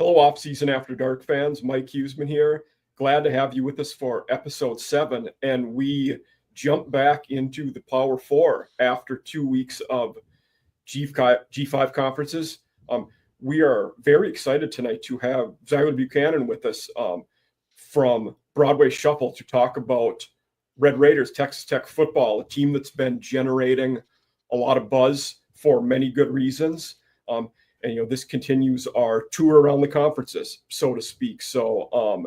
Hello, Off-Season After Dark fans. Mike Huesmann here. Glad to have you with us for episode 7. And we jump back into the Power 4 after 2 weeks of G5 conferences. We are very excited tonight to have Zyler Buchanan with us from Broadway Shuffle to talk about Red Raiders, Texas Tech football, a team that's been generating a lot of buzz for many good reasons. And, this continues our tour around the conferences, so to speak. So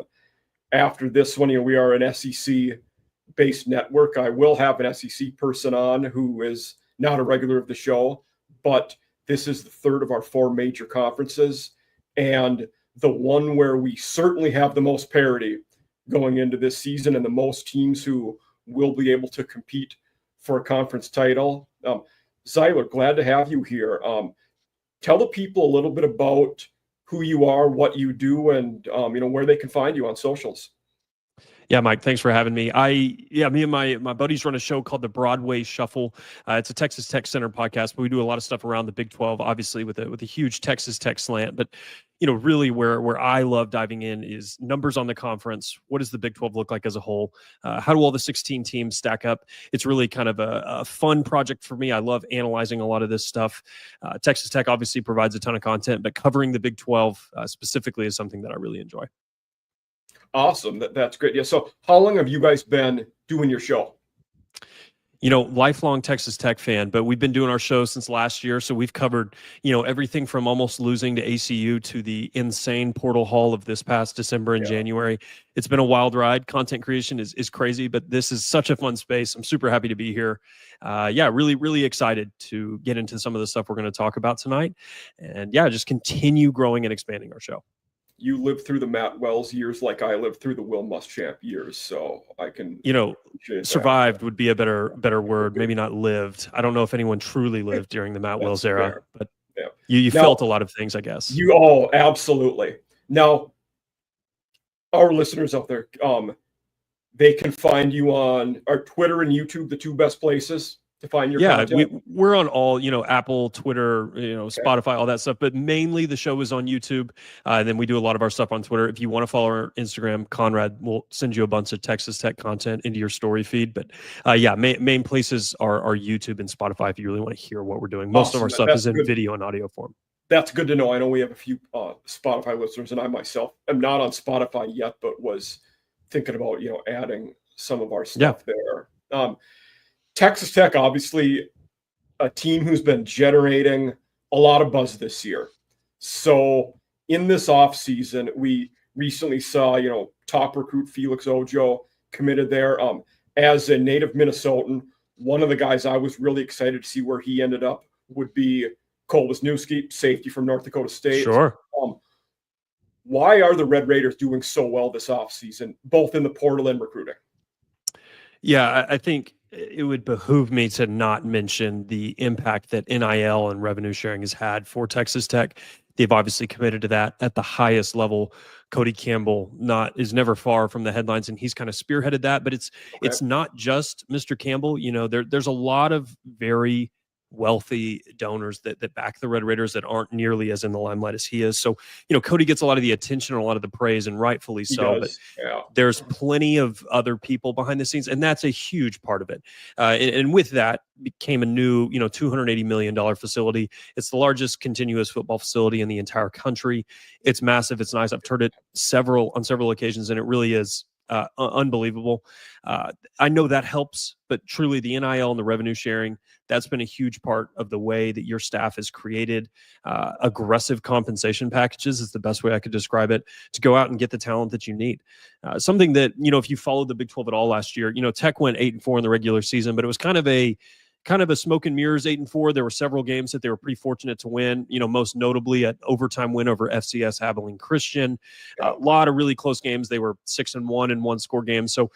after this one, we are an SEC-based network. I will have an SEC person on who is not a regular of the show, but this is the third of our 4 major conferences, and the one where we certainly have the most parity going into this season and the most teams who will be able to compete for a conference title. Zyler, glad to have you here. Tell the people a little bit about who you are, what you do, and where they can find you on socials. Yeah, Mike, thanks for having me. Me and my buddies run a show called the Broadway Shuffle. It's a Texas Tech Center podcast, but we do a lot of stuff around the Big 12, obviously with a huge Texas Tech slant. But really where I love diving in is numbers on the conference. What does the Big 12 look like as a whole? How do all the 16 teams stack up? It's really kind of a fun project for me. I love analyzing a lot of this stuff. Texas Tech obviously provides a ton of content, but covering the Big 12 specifically is something that I really enjoy. Awesome. That's great. Yeah. So how long have you guys been doing your show? Lifelong Texas Tech fan, but we've been doing our show since last year. So we've covered, everything from almost losing to ACU to the insane portal haul of this past December and January. It's been a wild ride. Content creation is crazy, but this is such a fun space. I'm super happy to be here. Really, really excited to get into some of the stuff we're going to talk about tonight. And just continue growing and expanding our show. You lived through the Matt Wells years like I lived through the Will Muschamp years, so I can survived would be a better word, maybe not lived. I don't know if anyone truly lived during the Matt Wells era, but you felt a lot of things, I guess. Absolutely. Now, our listeners out there, they can find you on our Twitter and YouTube, the 2 best places to find your content. We're on all, Apple, Twitter, Spotify, all that stuff, but mainly the show is on YouTube. And then we do a lot of our stuff on Twitter. If you want to follow our Instagram, Conrad will send you a bunch of Texas Tech content into your story feed. But main places are YouTube and Spotify if you really want to hear what we're doing. Most of our stuff is in video and audio form. That's good to know. I know we have a few Spotify listeners, and I myself am not on Spotify yet, but was thinking about, adding some of our stuff there. Texas Tech, obviously, a team who's been generating a lot of buzz this year. So in this offseason, we recently saw, top recruit Felix Ojo committed there. As a native Minnesotan, one of the guys I was really excited to see where he ended up would be Cole Wisniewski, safety from North Dakota State. Sure. Why are the Red Raiders doing so well this offseason, both in the portal and recruiting? Yeah, I think it would behoove me to not mention the impact that NIL and revenue sharing has had for Texas Tech. They've obviously committed to that at the highest level. Cody Campbell is never far from the headlines, and he's kind of spearheaded that. But it's not just Mr. Campbell. There's a lot of very wealthy donors that back the Red Raiders that aren't nearly as in the limelight as he is. So, Cody gets a lot of the attention and a lot of the praise, and rightfully so. But there's plenty of other people behind the scenes, and that's a huge part of it. And with that became a new, $280 million facility. It's the largest continuous football facility in the entire country. It's massive. It's nice. I've toured it on several occasions, and it really is unbelievable. I know that helps, but truly the NIL and the revenue sharing, that's been a huge part of the way that your staff has created aggressive compensation packages is the best way I could describe it, to go out and get the talent that you need. Something that, if you followed the Big 12 at all last year, Tech went 8-4 in the regular season, but it was kind of a smoke and mirrors 8-4. There were several games that they were pretty fortunate to win, most notably an overtime win over FCS Abilene Christian. A lot of really close games. They were 6-1 in one score games. So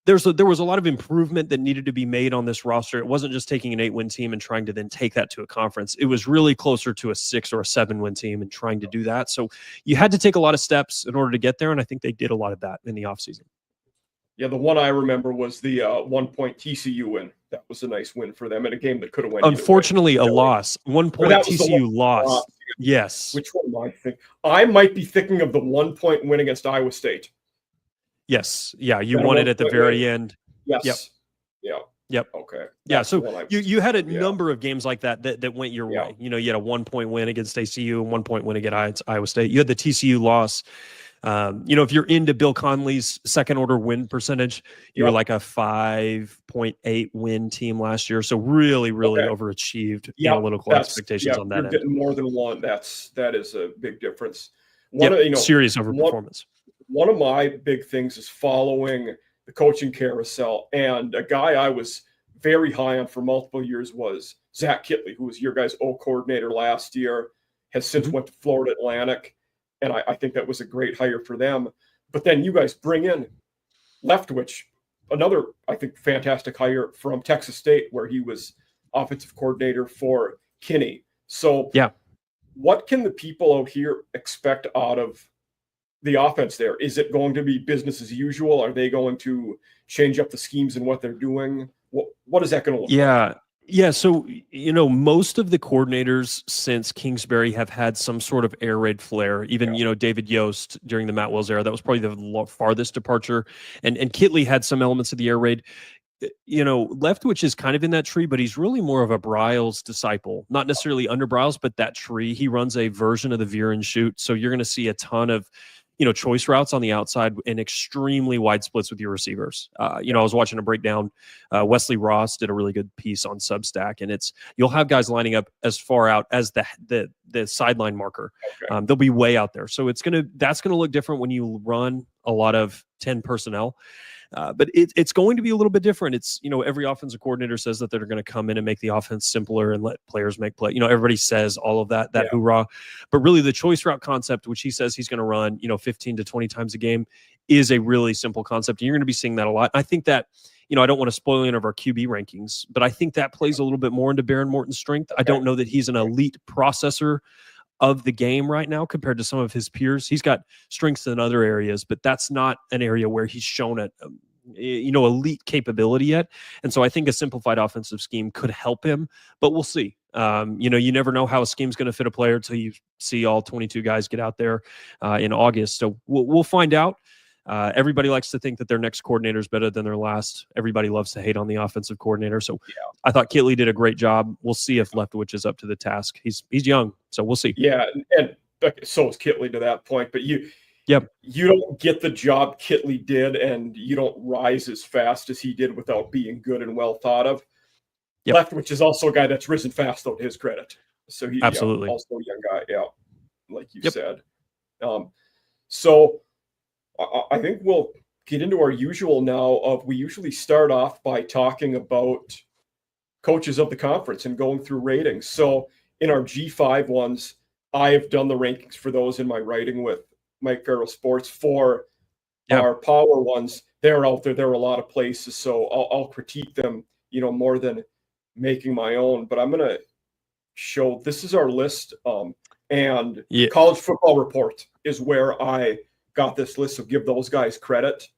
there was a lot of improvement that needed to be made on this roster. It wasn't just taking an 8-win team and trying to then take that to a conference. It was really closer to a 6 or a 7-win team and trying to do that. So you had to take a lot of steps in order to get there. And I think they did a lot of that in the offseason. Yeah, the one I remember was the 1-point TCU win. That was a nice win for them in a game that could have went. Unfortunately, a loss. 1 point TCU lost. Yes. Which one am I thinking? I might be thinking of the 1-point win against Iowa State. Yes. Yeah. You That a won it at the 1-point very win? end. Yep. Yes. Yeah. Yep. Okay. Yeah. That's the So one I you had a yeah. number of games like that went your Yeah. way. You know, you had a 1-point win against ACU and 1-point win against Iowa State. You had the TCU loss. You know, if you're into Bill Conley's second order win percentage, you were like a 5.8 win team last year. So really overachieved analytical expectations on that you're end. getting more than one. That is a big difference. Serious overperformance. One of my big things is following the coaching carousel, and a guy I was very high on for multiple years was Zach Kittley, who was your guys' O coordinator last year, has since went to Florida Atlantic. And I think that was a great hire for them. But then you guys bring in Leftwich, another, I think, fantastic hire from Texas State, where he was offensive coordinator for Kinney. So what can the people out here expect out of the offense there? Is it going to be business as usual? Are they going to change up the schemes and what they're doing? What is that going to look like? Yeah. So, you know, most of the coordinators since Kingsbury have had some sort of air raid flair. Even, you know, David Yost during the Matt Wells era, that was probably the farthest departure. And Kittley had some elements of the air raid. You know, Leftwich is kind of in that tree, but he's really more of a Bryles disciple, not necessarily under Bryles, but that tree. He runs a version of the veer and shoot. So you're going to see a ton of, you know, choice routes on the outside and extremely wide splits with your receivers. You know, I was watching a breakdown. Wesley Ross did a really good piece on Substack, and you'll have guys lining up as far out as the sideline marker. Okay. They'll be way out there. So that's gonna look different when you run a lot of 10 personnel. But it's going to be a little bit different. It's, you know, every offensive coordinator says that they're going to come in and make the offense simpler and let players make play. You know, everybody says all of that hoorah. But really the choice route concept, which he says he's going to run, you know, 15 to 20 times a game, is a really simple concept. And you're going to be seeing that a lot. I think that, you know, I don't want to spoil any of our QB rankings, but I think that plays a little bit more into Baron Morton's strength. I don't know that he's an elite processor of the game right now compared to some of his peers. He's got strengths in other areas, but that's not an area where he's shown elite capability yet. And so I think a simplified offensive scheme could help him, but we'll see. You know, you never know how a scheme's going to fit a player until you see all 22 guys get out there in August. So we'll find out. Everybody likes to think that their next coordinator is better than their last. Everybody loves to hate on the offensive coordinator. So I thought Kittley did a great job. We'll see if Leftwich is up to the task. He's young, so we'll see. Yeah, and so is Kittley to that point. But you don't get the job Kittley did, and you don't rise as fast as he did without being good and well thought of. Leftwich is also a guy that's risen fast, though, to his credit. So he absolutely also a young guy, like you said. So I think we'll get into our usual now we usually start off by talking about coaches of the conference and going through ratings. So in our G5 ones, I have done the rankings for those in my writing with Mike Farrell Sports. For our power ones, they're out there. There are a lot of places, so I'll critique them, you know, more than making my own. But I'm going to show, this is our list, and College Football Report is where I got this list, so give those guys credit.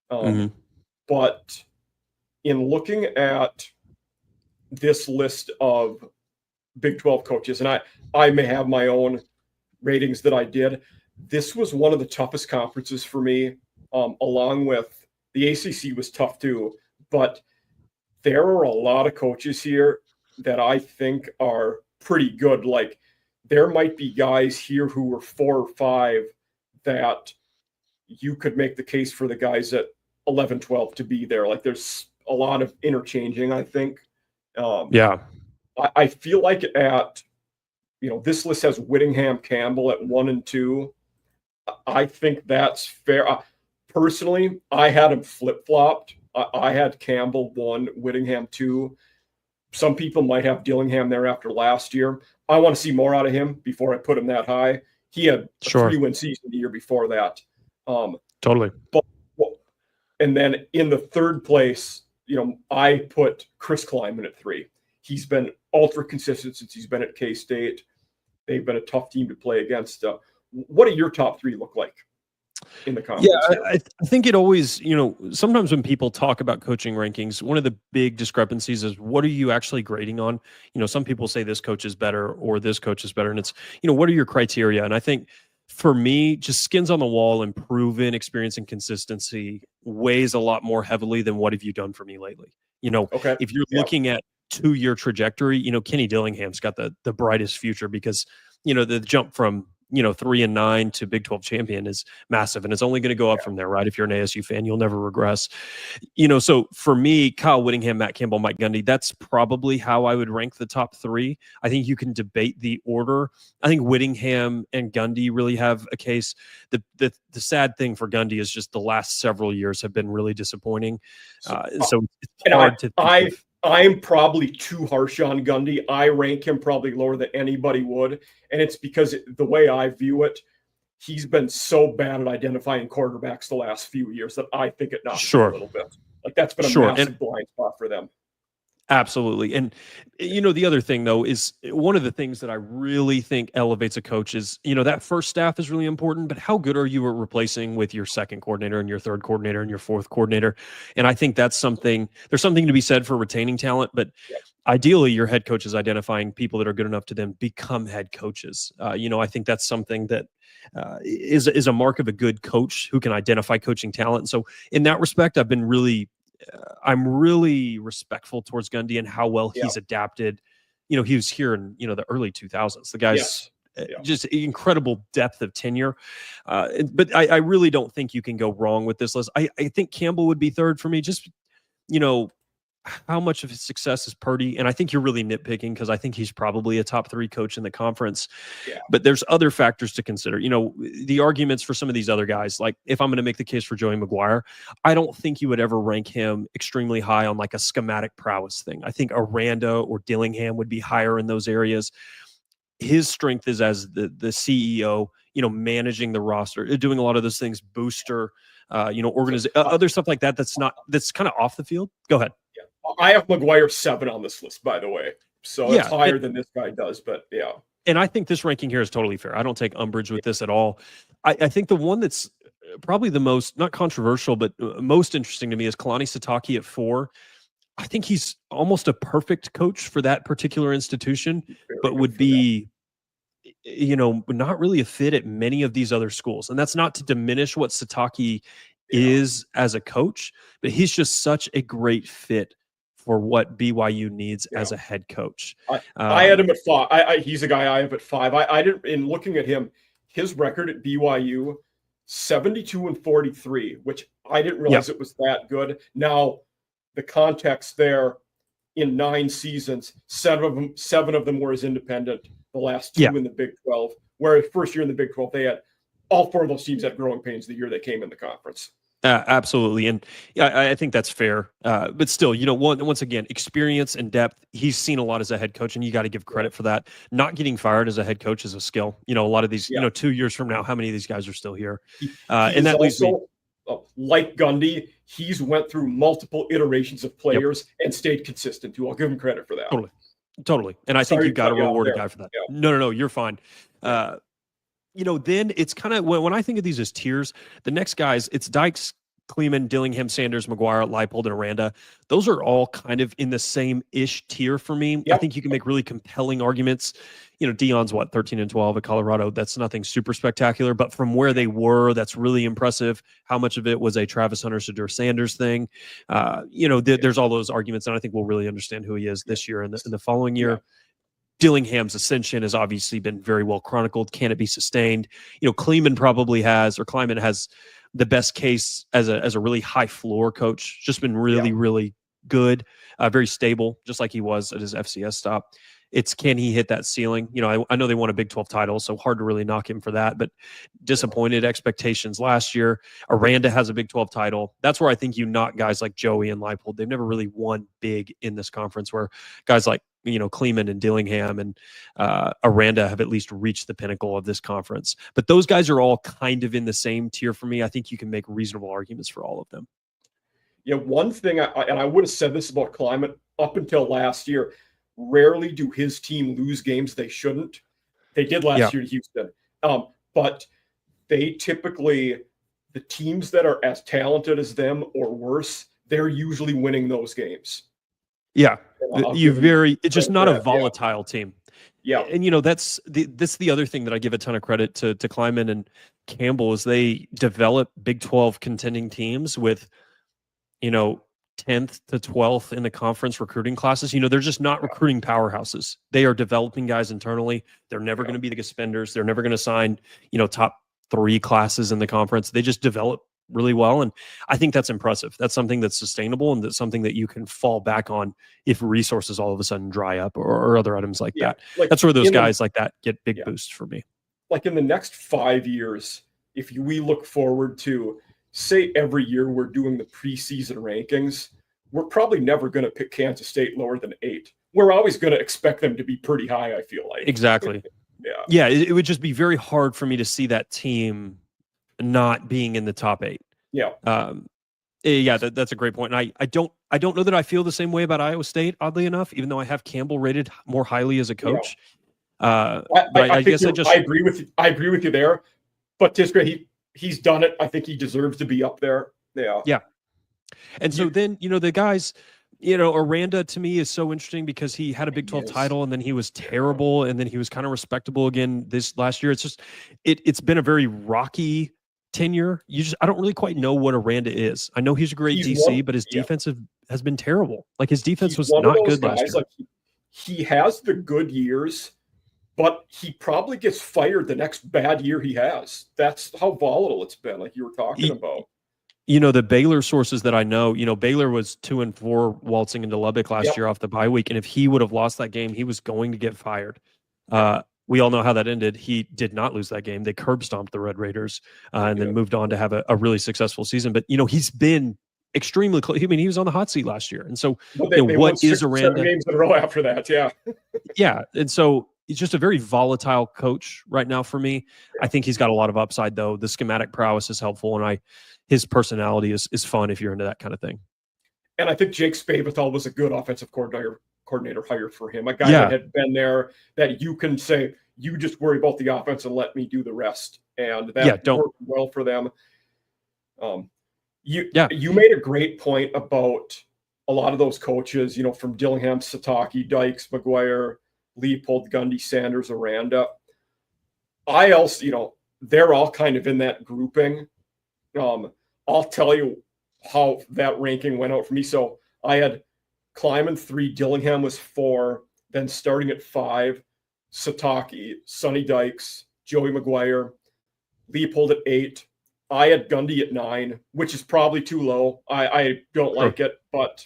But in looking at this list of Big 12 coaches, and I may have my own ratings that I did, this was one of the toughest conferences for me, along with the ACC was tough too. But there are a lot of coaches here that I think are pretty good. Like, there might be guys here who were 4 or 5 that you could make the case for the guys at 11, 12 to be there. Like, there's a lot of interchanging, I think. I feel like this list has Whittingham Campbell at 1 and 2. I think that's fair. Personally, I had him flip-flopped. I had Campbell 1, Whittingham 2. Some people might have Dillingham there after last year. I want to see more out of him before I put him that high. He had a 3-win season the year before that. Totally. And then in the third place, you know, I put Chris Kleiman at 3. He's been ultra consistent since he's been at K-State. They've been a tough team to play against. What do your top 3 look like? in the Yeah, conference here. I think it always, sometimes when people talk about coaching rankings, one of the big discrepancies is what are you actually grading on? Some people say this coach is better or this coach is better. And it's, what are your criteria? And I think for me, just skins on the wall and proven experience and consistency weighs a lot more heavily than what have you done for me lately? Okay. If you're looking at 2-year trajectory, Kenny Dillingham's got the brightest future because, the jump from 3-9 to Big 12 champion is massive, and it's only going to go up from there, right? If you're an ASU fan, you'll never regress. So for me, Kyle Whittingham, Matt Campbell, Mike Gundy, that's probably how I would rank the top 3. I think you can debate the order. I think Whittingham and Gundy really have a case. The sad thing for Gundy is just the last several years have been really disappointing. So it's hard to think of. I'm probably too harsh on Gundy. I rank him probably lower than anybody would. And it's because the way I view it, he's been so bad at identifying quarterbacks the last few years that I think it knocks him a little bit. Like that's been a massive blind spot for them. Absolutely. And, the other thing, though, is one of the things that I really think elevates a coach is, that first staff is really important, but how good are you at replacing with your second coordinator and your third coordinator and your fourth coordinator? And I think there's something to be said for retaining talent, but ideally your head coach is identifying people that are good enough to then become head coaches. I think that's something that is a mark of a good coach who can identify coaching talent. And so in that respect, I'm really respectful towards Gundy and how well he's adapted. He was here in, the early 2000s. The guy's just incredible depth of tenure. But I really don't think you can go wrong with this list. I think Campbell would be third for me. Just, how much of his success is Purdy? And I think you're really nitpicking because I think he's probably a top 3 coach in the conference. Yeah. But there's other factors to consider. The arguments for some of these other guys, like if I'm going to make the case for Joey McGuire, I don't think you would ever rank him extremely high on like a schematic prowess thing. I think Aranda or Dillingham would be higher in those areas. His strength is as the CEO, managing the roster, doing a lot of those things, booster, other stuff like that. That's kind of off the field. Go ahead. I have McGuire 7 on this list, by the way. So it's higher than this guy does, but yeah. And I think this ranking here is totally fair. I don't take umbrage with this at all. I think the one that's probably the most, not controversial, but most interesting to me is Kalani Sitake at 4. I think he's almost a perfect coach for that particular institution, but would be, not really a fit at many of these other schools. And that's not to diminish what Sitake is as a coach, but he's just such a great fit for what BYU needs as a head coach. I had him at 5. He's a guy I have at 5. I didn't, in looking at him, his record at BYU, 72-43, which I didn't realize it was that good. Now, the context there, in 9 seasons, 7 of them were as independent. The last 2 in the Big 12. Whereas first year in the Big 12, they had all 4 of those teams had growing pains the year they came in the conference. Absolutely. And I think that's fair. But still, once again, experience and depth, he's seen a lot as a head coach, and you got to give credit for that. Not getting fired as a head coach is a skill. A lot of these, 2 years from now, how many of these guys are still here? And that leads me. Like Gundy, he's went through multiple iterations of players and stayed consistent too. I'll give him credit for that. Totally. And I think you've got to reward a guy for that. Yeah. No, you're fine. Then it's kind of when I think of these as tiers, the next guys, it's Dykes, Kleeman, Dillingham, Sanders, McGuire, Leipold, and Aranda. Those are all kind of in the same-ish tier for me. Yep. I think you can make really compelling arguments. Deion's 13-12 at Colorado. That's nothing super spectacular, but from where they were, that's really impressive. How much of it was a Travis Hunter, Shadur Sanders thing? There's all those arguments, and I think we'll really understand who he is this year and the following year. Yeah. Dillingham's ascension has obviously been very well chronicled. Can it be sustained? Kleiman has the best case as a really high floor coach. Just been really, really good, very stable, just like he was at his FCS stop. It's can he hit that ceiling? I know they won a Big 12 title, so hard to really knock him for that, but disappointed expectations last year. Aranda has a Big 12 title. That's where I think you knock guys like Joey and Leipold. They've never really won big in this conference, where guys like Kleeman and Dillingham and Aranda have at least reached the pinnacle of this conference. But those guys are all kind of in the same tier for me. I think you can make reasonable arguments for all of them. Yeah, one thing, and I would have said this about Climate up until last year, rarely do his team lose games they shouldn't. They did last year to Houston. But they typically the teams that are as talented as them or worse, they're usually winning those games. Yeah. It's just not a that, volatile team. Yeah. And, that's the other thing that I give a ton of credit to Kleiman and Campbell is they develop Big 12 contending teams with, 10th to 12th in the conference recruiting classes. They're just not recruiting powerhouses. They are developing guys internally. They're never going to be the spenders. They're never going to sign, top 3 classes in the conference. They just develop really well. And I think that's impressive. That's something that's sustainable and that's something that you can fall back on if resources all of a sudden dry up or other items like that. That's where those guys like that get big boosts for me. Like in the next 5 years, if we look forward to, say, every year we're doing the preseason rankings, we're probably never going to pick Kansas State lower than 8. We're always going to expect them to be pretty high, I feel like. Exactly. Yeah, it would just be very hard for me to see that team not being in the top 8. Yeah. That's a great point. And I don't know that I feel the same way about Iowa State, oddly enough, even though I have Campbell rated more highly as a coach. I agree with you there. But Tiskra, he's done it. I think he deserves to be up there. Yeah. Yeah. And so then, the guys, Aranda to me is so interesting because he had a Big 12 title and then he was terrible and then he was kind of respectable again this last year. It's just, it's been a very rocky tenure. I don't really quite know what Aranda is. I know he's a great DC, but his defense has been terrible. Like his defense was not good last year. Like he has the good years, but he probably gets fired the next bad year he has. That's how volatile it's been, like you were talking about. The Baylor sources that I know, Baylor was 2-4 waltzing into Lubbock last year off the bye week. And if he would have lost that game, he was going to get fired. We all know how that ended. He did not lose that game. They curb stomped the Red Raiders and then moved on to have a really successful season. But, he's been extremely close. I mean, he was on the hot seat last year. And so what is Aranda? 7 games in a row after that, yeah. Yeah. And so he's just a very volatile coach right now for me. I think he's got a lot of upside, though. The schematic prowess is helpful, and his personality is fun if you're into that kind of thing. And I think Jake Spavital was a good offensive coordinator hire for him. A guy that had been there that you can say, you just worry about the offense and let me do the rest. And that worked well for them. You made a great point about a lot of those coaches, from Dillingham, Sataki, Dykes, McGuire, Leopold, Gundy, Sanders, Aranda. I also, they're all kind of in that grouping. I'll tell you how that ranking went out for me. So I had Kleiman 3, Dillingham was 4, then starting at 5, Sataki, Sonny Dykes, Joey McGuire, Leopold at 8. I had Gundy at 9, which is probably too low. I don't like it, but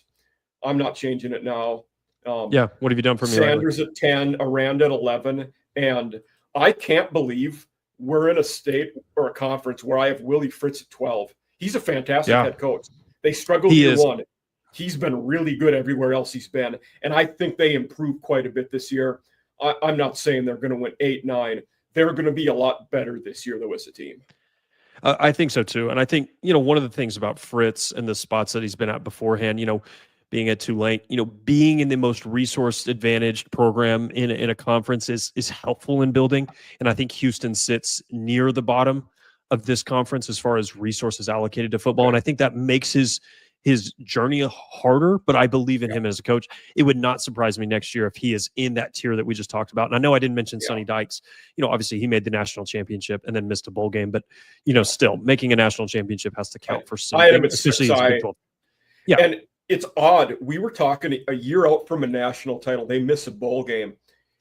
I'm not changing it now. What have you done for me? Sanders at 10, Aranda at 11. And I can't believe we're in a state or a conference where I have Willie Fritz at 12. He's a fantastic head coach. They struggled year 1. He's been really good everywhere else he's been. And I think they improved quite a bit this year. I'm not saying they're going to win 8, 9. They're going to be a lot better this year, though, as a team. I think so, too. And I think, one of the things about Fritz and the spots that he's been at beforehand, being at Tulane, being in the most resource advantaged program in a conference is helpful in building. And I think Houston sits near the bottom of this conference as far as resources allocated to football. And I think that makes his journey harder, but I believe in him as a coach. It would not surprise me next year if he is in that tier that we just talked about. And I know I didn't mention Sonny Dykes. Obviously he made the national championship and then missed a bowl game, but still making a national championship has to count for something. I had him at 6. Yeah. And it's odd. We were talking a year out from a national title. They miss a bowl game.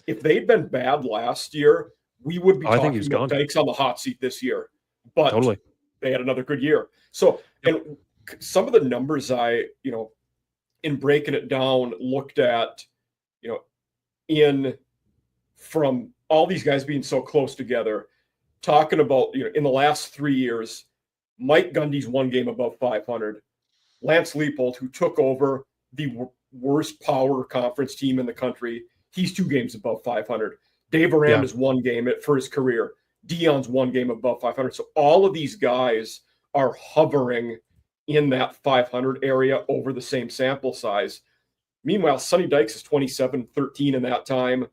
If they'd been bad last year, we would be talking about Dykes on the hot seat this year. But they had another good year. So, and some of the numbers I, in breaking it down, looked at, from all these guys being so close together, talking about, in the last 3 years, Mike Gundy's 1 game above 500. Lance Leopold, who took over the worst power conference team in the country, he's 2 games above 500. Dave Aranda's 1 game for his career. Dion's 1 game above 500. So all of these guys are hovering in that 500 area over the same sample size. Meanwhile, Sonny Dykes is 27-13 in that time.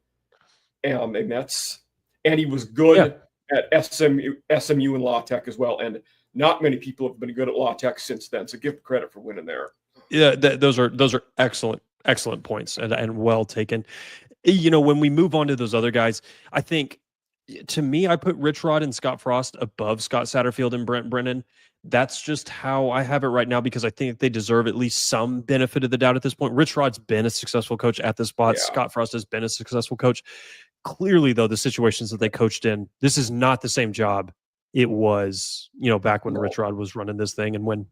And he was good at SMU and La Tech as well. And not many people have been good at La Tech since then. So give credit for winning there. Yeah, those are excellent points and well taken. When we move on to those other guys, I think, to me, I put Rich Rod and Scott Frost above Scott Satterfield and Brent Brennan. That's just how I have it right now, because I think they deserve at least some benefit of the doubt at this point. Rich Rod's been a successful coach at this spot. Yeah. Scott Frost has been a successful coach. Clearly, though, the situations that they coached in, this is not the same job it was, back when Rich Rod was running this thing, and when,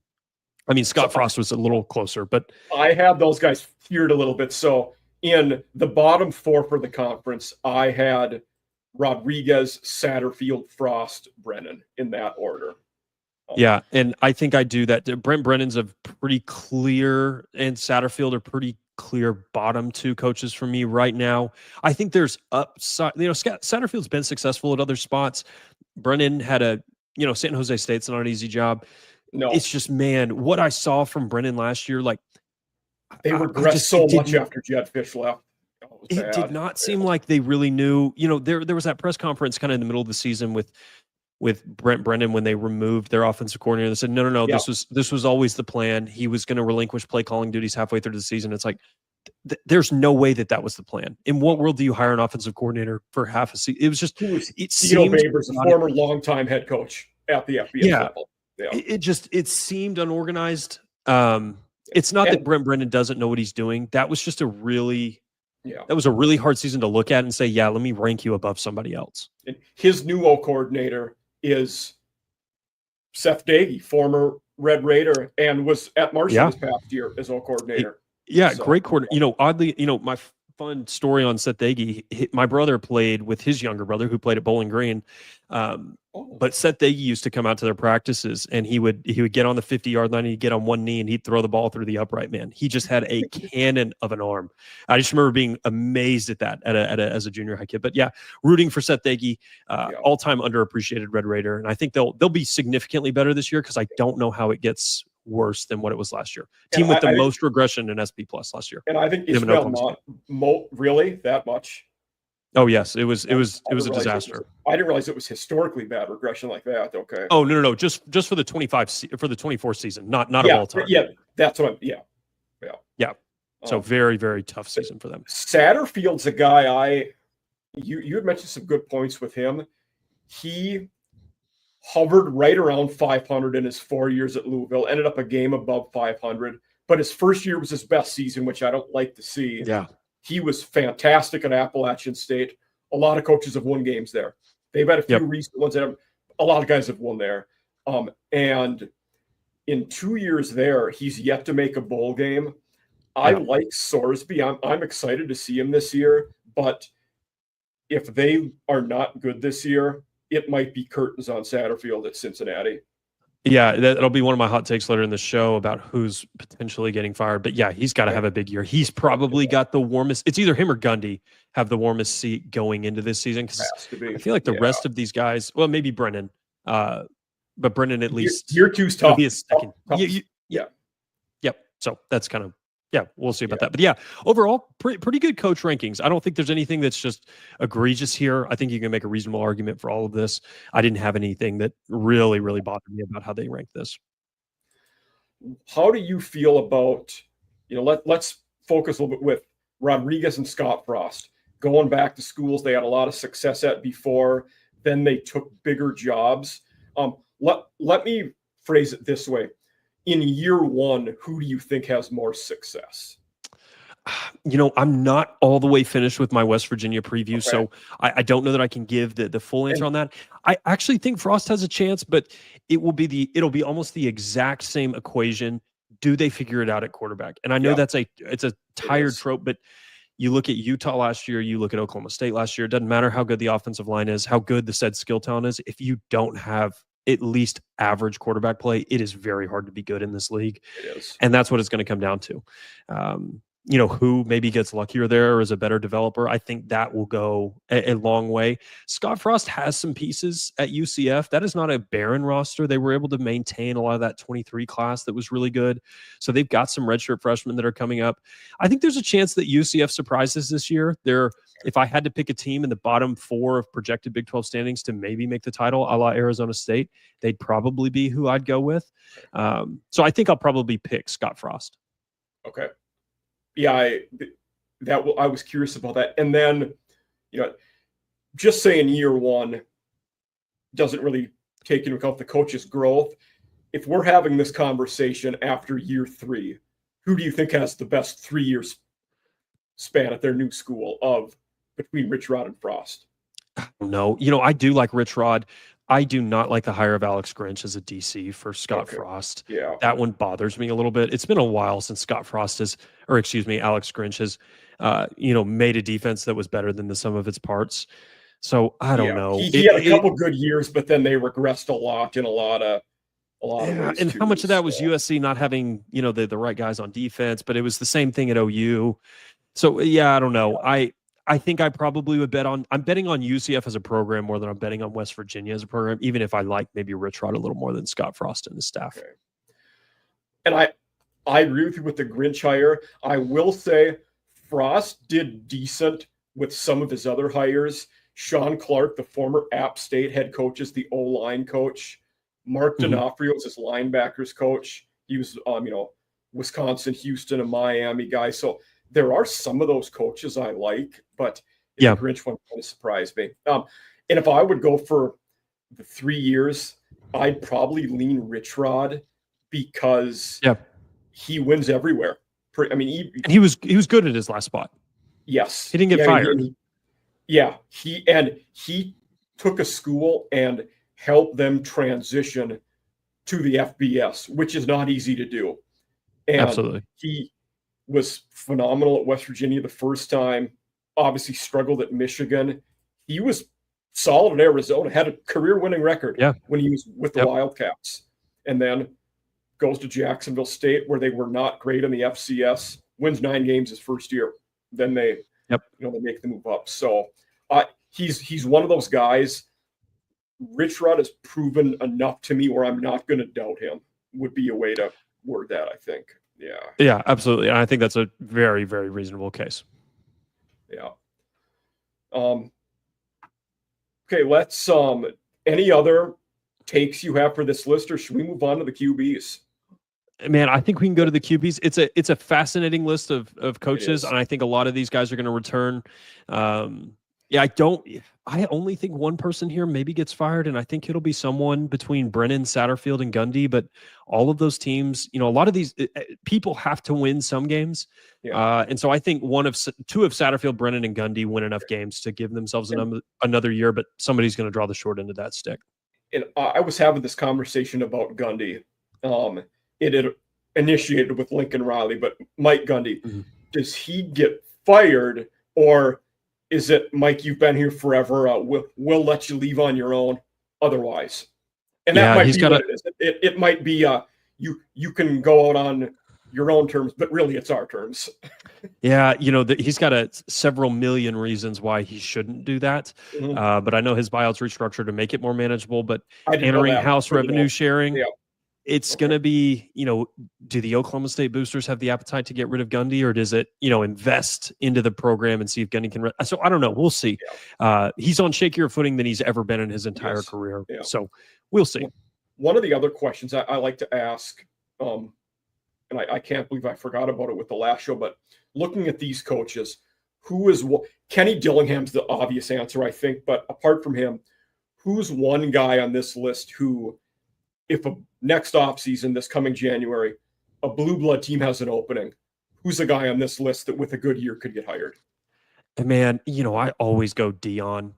Scott Frost was a little closer, but I had those guys tiered a little bit. So in the bottom 4 for the conference, I had Rodriguez, Satterfield, Frost, Brennan in that order. Yeah, and I think I do that. Brent Brennan's a pretty clear, and Satterfield are pretty clear bottom 2 coaches for me right now. I think there's upside. Satterfield's been successful at other spots. Brennan had San Jose State's not an easy job. No, it's just, man, what I saw from Brennan last year, like, they regressed so much after Jed Fish left. It did not seem like they really knew. There was that press conference kind of in the middle of the season with Brent Brennan when they removed their offensive coordinator. They said, no, yeah, this was always the plan. He was going to relinquish play calling duties halfway through the season. It's like, there's no way that was the plan. In what world do you hire an offensive coordinator for half a season? It was just, it seemed Babers, a former longtime head coach at the FBS level. Yeah. It seemed unorganized. It's not that Brent Brennan doesn't know what he's doing. That was just a really hard season to look at and say, yeah, let me rank you above somebody else. And his new O coordinator is Seth Dagey, former Red Raider, and was at Marshall this past year as O coordinator. Great coordinator. Oddly, my fun story on Seth Dagey, my brother played with his younger brother who played at Bowling Green. But Seth Dagey used to come out to their practices, and he would get on the 50-yard line, and he'd get on one knee, and he'd throw the ball through the upright, man. He just had a cannon of an arm. I just remember being amazed at that as a junior high kid. But yeah, rooting for Seth Dagey, all-time underappreciated Red Raider, and I think they'll be significantly better this year, because I don't know how it gets worse than what it was last year. Team with the most regression in SP Plus last year. And I think Ishmael really that much. Oh yes, it was a disaster. I didn't realize it was historically bad regression like that. Okay. Oh no, just for the 24 season, not of all time. Yeah, that's what. Yeah. So very, very tough season for them. Satterfield's a guy you had mentioned some good points with him. He hovered right around 500 in his 4 years at Louisville. Ended up a game above 500, but his first year was his best season, which I don't like to see. Yeah. He was fantastic at Appalachian State. A lot of coaches have won games there. They've had a few recent ones that a lot of guys have won there. And in 2 years there, he's yet to make a bowl game. I like Sorsby. I'm excited to see him this year. But if they are not good this year, it might be curtains on Satterfield at Cincinnati. Yeah, that'll be one of my hot takes later in the show about who's potentially getting fired. But yeah, he's got to have a big year. He's probably got the warmest. It's either him or Gundy have the warmest seat going into this season. Because I feel like the rest of these guys, well, maybe Brennan, but Brennan at least. Year two's tough. Be a second. Yep. So that's kind of. Yeah, we'll see about that. But yeah, overall, pretty good coach rankings. I don't think there's anything that's just egregious here. I think you can make a reasonable argument for all of this. I didn't have anything that really, really bothered me about how they ranked this. How do you feel about, let's focus a little bit with Rodriguez and Scott Frost. Going back to schools they had a lot of success at before, then they took bigger jobs. Let me phrase it this way. In year one, who do you think has more success? I'm not all the way finished with my West Virginia preview, so I don't know that I can give the full answer on that. I actually think Frost has a chance, but it'll be almost the exact same equation. Do they figure it out at quarterback? And I know it's a tired trope, but you look at Utah last year, you look at Oklahoma State last year. It doesn't matter how good the offensive line is, how good the said skill talent is. If you don't have at least average quarterback play, it is very hard to be good in this league. It is. And that's what it's going to come down to. Who maybe gets luckier there or is a better developer. I think that will go a long way. Scott Frost has some pieces at UCF. That is not a barren roster. They were able to maintain a lot of that 23 class that was really good. So they've got some redshirt freshmen that are coming up. I think there's a chance that UCF surprises this year. They're if I had to pick a team in the bottom 4 of projected Big 12 standings to maybe make the title, a la Arizona State, they'd probably be who I'd go with. So I think I'll probably pick Scott Frost. Okay. Yeah, I was curious about that. And then, just saying year one doesn't really take into account the coach's growth. If we're having this conversation after year 3, who do you think has the best 3 years span at their new school between Rich Rod and Frost? No, I do like Rich Rod. I do not like the hire of Alex Grinch as a DC for Scott Frost. Yeah. That one bothers me a little bit. It's been a while since Alex Grinch has, made a defense that was better than the sum of its parts. So I don't know. He had a couple good years, but then they regressed a lot in a lot of ways. And too, how much of that was USC not having, the right guys on defense, but it was the same thing at OU. So I don't know. I think I probably would I'm betting on UCF as a program more than I'm betting on West Virginia as a program, even if I like maybe Rich Rod a little more than Scott Frost and his staff. Okay. And I agree with you with the Grinch hire. I will say Frost did decent with some of his other hires. Sean Clark, the former App State head coach, is the O-line coach. Mark D'Onofrio is his linebackers coach. He was, Wisconsin, Houston, and Miami guy. So there are some of those coaches I like, but the Grinch one kind of surprised me. And if I would go for the 3 years, I'd probably lean Rich Rod because he wins everywhere. He was good at his last spot. Yes, he didn't get fired. He took a school and helped them transition to the FBS, which is not easy to do. And absolutely, he was phenomenal at West Virginia the first time. Obviously, struggled at Michigan. He was solid at Arizona. Had a career-winning record when he was with the Wildcats, and then goes to Jacksonville State, where they were not great in the FCS. Wins 9 games his first year. Then they make the move up. So he's one of those guys. Rich Rod has proven enough to me where I'm not going to doubt him, would be a way to word that, I think. Yeah, absolutely. And I think that's a very, very reasonable case. Yeah. Okay, let's any other takes you have for this list, or should we move on to the QBs? Man, I think we can go to the QBs. It's a fascinating list of coaches, and I think a lot of these guys are going to return. I only think one person here maybe gets fired, and I think it'll be someone between Brennan, Satterfield, and Gundy. But all of those teams, a lot of these people have to win some games. And so I think two of Satterfield, Brennan, and Gundy win enough games to give themselves another year, but somebody's going to draw the short end of that stick. And I was having this conversation about Gundy. It had initiated with Lincoln Riley, but Mike Gundy, does he get fired, or is it, Mike, you've been here forever, we'll let you leave on your own otherwise? And that might be what it is. It might be you can go out on your own terms, but really it's our terms. He's got several million reasons why he shouldn't do that. But I know his buyout's restructured to make it more manageable, but entering house revenue sharing, it's going to be, do the Oklahoma State boosters have the appetite to get rid of Gundy, or does it, invest into the program and see if Gundy can? So I don't know. We'll see. He's on shakier footing than he's ever been in his entire career. So we'll see. One of the other questions I like to ask, and I can't believe I forgot about it with the last show, but looking at these coaches, Kenny Dillingham's the obvious answer, I think, but apart from him, who's one guy on this list who, if next offseason, this coming January, a blue blood team has an opening, who's the guy on this list that with a good year could get hired? Man, I always go Dion.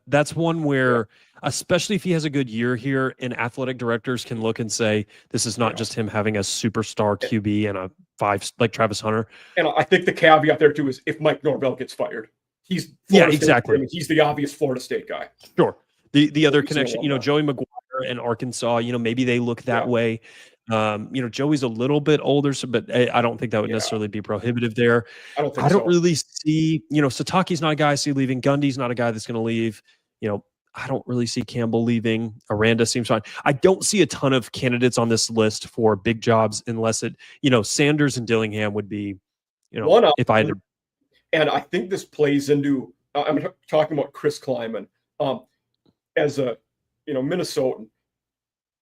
That's one where, especially if he has a good year here, and athletic directors can look and say, this is not just him having a superstar QB and a 5 like Travis Hunter. And I think the caveat there too is if Mike Norvell gets fired, he's exactly. He's the obvious Florida State guy. Sure. The other connection, Joey McGuire and Arkansas, maybe they look that way. Joey's a little bit older, but I don't think that would necessarily be prohibitive there. I don't really see, Sataki's not a guy I see leaving. Gundy's not a guy that's going to leave. I don't really see Campbell leaving. Aranda seems fine. I don't see a ton of candidates on this list for big jobs unless Sanders and Dillingham would be, if I had to. And I think this plays into, I'm talking about Chris Kleiman. As a, Minnesotan,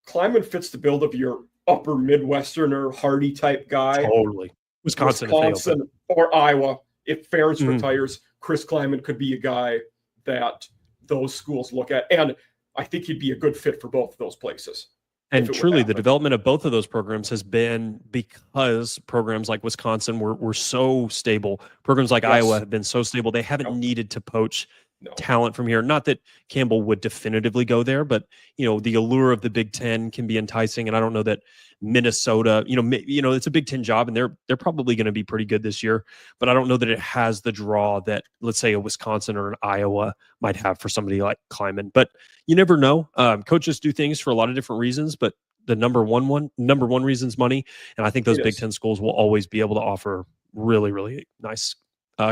Kleiman fits the build of your upper Midwesterner, hardy type guy. Totally. Wisconsin or Iowa. If Ferentz retires, Chris Kleiman could be a guy that those schools look at. And I think he'd be a good fit for both of those places. And truly, the development of both of those programs has been because programs like Wisconsin were so stable. Programs like Iowa have been so stable. They haven't needed to poach talent from here. Not that Campbell would definitively go there, but the allure of the Big Ten can be enticing. And I don't know that Minnesota, it's a Big Ten job, and they're probably going to be pretty good this year. But I don't know that it has the draw that, let's say, a Wisconsin or an Iowa might have for somebody like Kleiman. But you never know. Coaches do things for a lot of different reasons, but the number one reason is money. And I think those Big Ten schools will always be able to offer really, really nice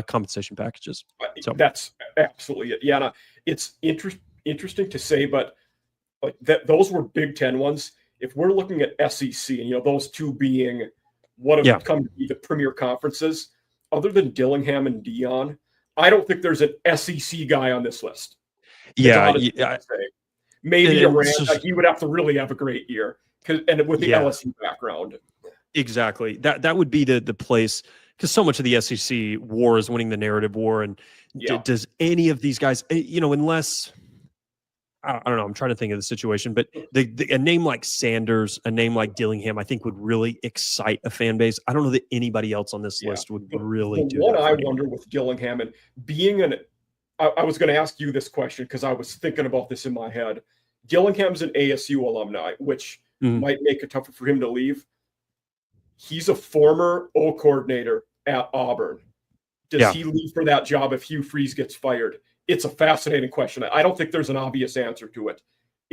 compensation packages. So that's absolutely it. Yeah, it's interesting to say, but like those were Big Ten ones. If we're looking at SEC, and those two being what have come to be the premier conferences, other than Dillingham and Dion, I don't think there's an SEC guy on this list. Maybe Aranda, he would have to really have a great year, and with the LSU background. Exactly. That would be the place, because so much of the SEC war is winning the narrative war. And does any of these guys, unless, I don't know, I'm trying to think of the situation, but a name like Sanders, a name like Dillingham, I think would really excite a fan base. I don't know that anybody else on this list would really do that. What I wonder with Dillingham, and being I was going to ask you this question because I was thinking about this in my head. Dillingham's an ASU alumni, which might make it tougher for him to leave. He's a former O coordinator at Auburn. Does he leave for that job if Hugh Freeze gets fired? It's a fascinating question. I don't think there's an obvious answer to it.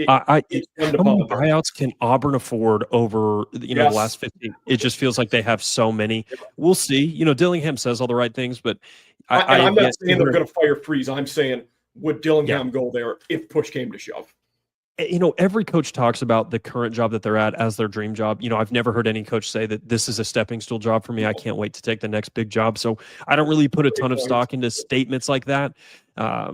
How many buyouts can Auburn afford over the last 15? It just feels like they have so many. We'll see. Dillingham says all the right things, but I'm not saying they're going to fire Freeze. I'm saying, would Dillingham go there if push came to shove? Every coach talks about the current job that they're at as their dream job. I've never heard any coach say that this is a stepping stool job for me. I can't wait to take the next big job. So I don't really put a ton of stock into statements like that. I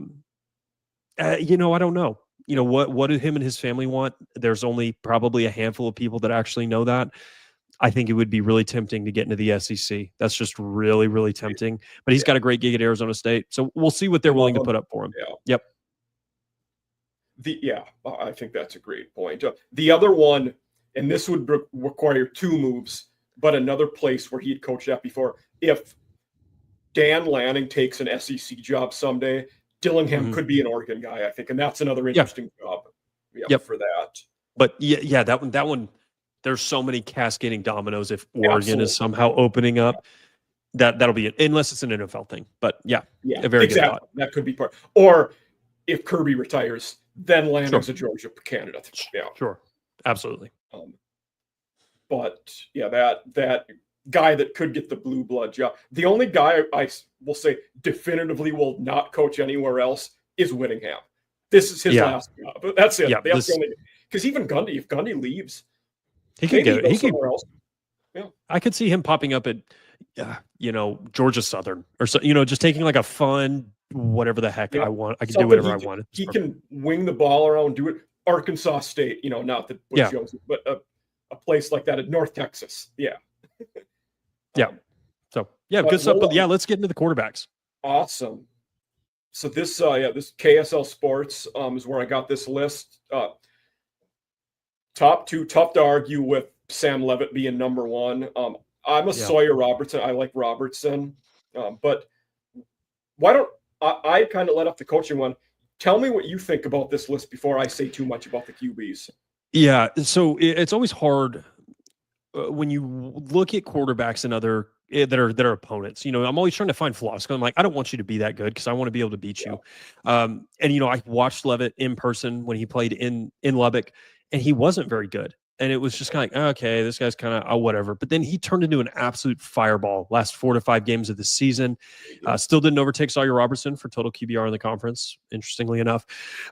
don't know. What do him and his family want? There's only probably a handful of people that actually know that. I think it would be really tempting to get into the SEC. That's just really, really tempting. But he's got a great gig at Arizona State. So we'll see what they're willing to put up for him. Yep. I think that's a great point. The other one, and this would require two moves, but another place where he'd coached at before. If Dan Lanning takes an SEC job someday, Dillingham could be an Oregon guy, I think, and that's another interesting job for that. But that one, there's so many cascading dominoes. If Oregon is somehow opening up, that'll be it, unless it's an NFL thing. But a very good thought. That could be part. Or if Kirby retires, then Lanning's a Georgia candidate. Yeah, sure, absolutely. But that guy that could get the blue blood job. The only guy I will say definitively will not coach anywhere else is Whittingham. This is his last job. But that's it. That's the only, because even Gundy, if Gundy leaves, he could go somewhere else. Yeah, I could see him popping up at Georgia Southern or so. Just taking like a fun whatever the heck I want. I can do whatever I want. He can wing the ball around, do it. Arkansas State, not that Butch Jones, but a place like that at North Texas. Yeah. So good stuff. But let's get into the quarterbacks. Awesome. So this KSL Sports is where I got this list. Top two, tough to argue with Sam Levitt being number one. I'm a Sawyer Robertson. I like Robertson, but why don't I kind of let up the coaching one? Tell me what you think about this list before I say too much about the QBs. Yeah, so it's always hard when you look at quarterbacks and other that are opponents. I'm always trying to find flaws. I'm like, I don't want you to be that good because I want to be able to beat you. And I watched Levitt in person when he played in Lubbock, and he wasn't very good. And it was just kind of like, okay, this guy's kind of whatever. But then he turned into an absolute fireball last 4 to 5 games of the season. Still didn't overtake Zyler Robertson for total QBR in the conference, interestingly enough.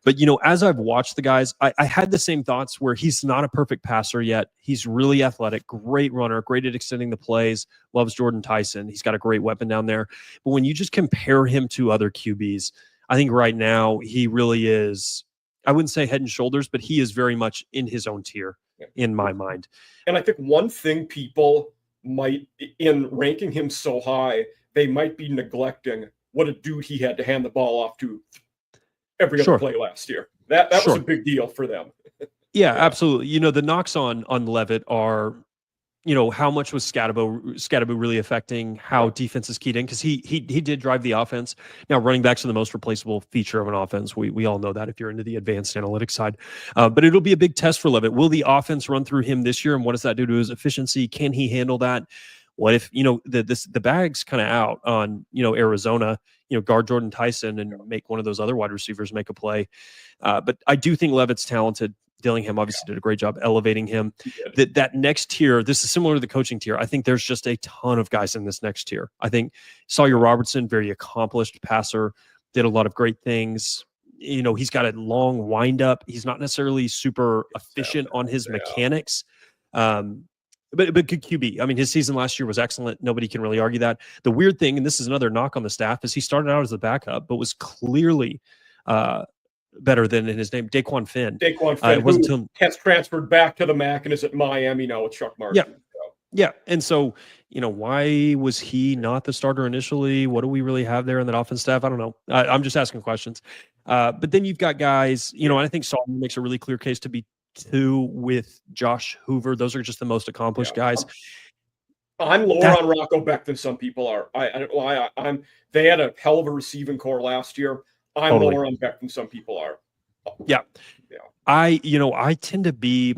But, as I've watched the guys, I had the same thoughts where he's not a perfect passer yet. He's really athletic, great runner, great at extending the plays, loves Jordan Tyson. He's got a great weapon down there. But when you just compare him to other QBs, I think right now he really is, I wouldn't say head and shoulders, but he is very much in his own tier in my mind. And I think one thing people might, in ranking him so high, they might be neglecting what a dude he had to hand the ball off to every other play last year. That was a big deal for them. Yeah, absolutely. The knocks on Levitt are, how much was Scadaboo really affecting how defenses keyed in? Because he did drive the offense. Now, running backs are the most replaceable feature of an offense. We all know that if you're into the advanced analytics side. But it'll be a big test for Levitt. Will the offense run through him this year? And what does that do to his efficiency? Can he handle that? What if, the bag's kind of out on, Arizona, guard Jordan Tyson and make one of those other wide receivers make a play. But I do think Levitt's talented. Dillingham obviously did a great job elevating him. That next tier, this is similar to the coaching tier. I think there's just a ton of guys in this next tier. I think Zyler Robertson, very accomplished passer, did a lot of great things. He's got a long windup. He's not necessarily super efficient on his mechanics. But good QB. I mean, his season last year was excellent. Nobody can really argue that. The weird thing, and this is another knock on the staff, is he started out as a backup, but was clearly better than in his name, Daquan Finn. Daquan Finn, who has transferred back to the MAC and is at Miami now with Chuck Martin. Yeah. And so, why was he not the starter initially? What do we really have there in that offense staff? I don't know. I'm just asking questions. But then you've got guys, and I think Solomon makes a really clear case to be 2 with Josh Hoover. Those are just the most accomplished guys. I'm lower on Rocco Beck than some people are. I don't know why. They had a hell of a receiving core last year. I'm lower on Beck than some people are. Yeah. I tend to be,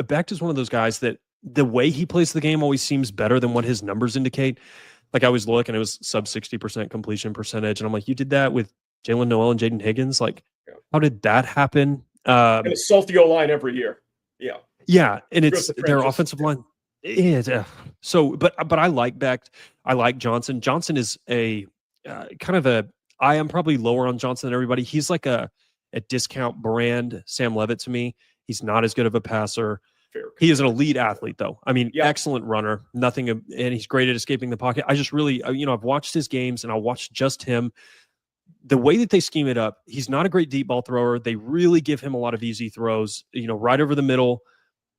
Beck is one of those guys that the way he plays the game always seems better than what his numbers indicate. Like I was looking, it was sub 60% completion percentage. And I'm like, you did that with Jalen Noel and Jaden Higgins. Like, how did that happen? And a salty O-line every year. Yeah. Yeah. And it's their offensive line. Yeah. So, but I like Beck. I like Johnson. Johnson is a kind of a, I am probably lower on Johnson than everybody. He's like a discount brand Sam Levitt to me. He's not as good of a passer. He is an elite athlete, though. I mean, excellent runner. Nothing, and he's great at escaping the pocket. I just really, I've watched his games and I watched just him. The way that they scheme it up, he's not a great deep ball thrower. They really give him a lot of easy throws, right over the middle,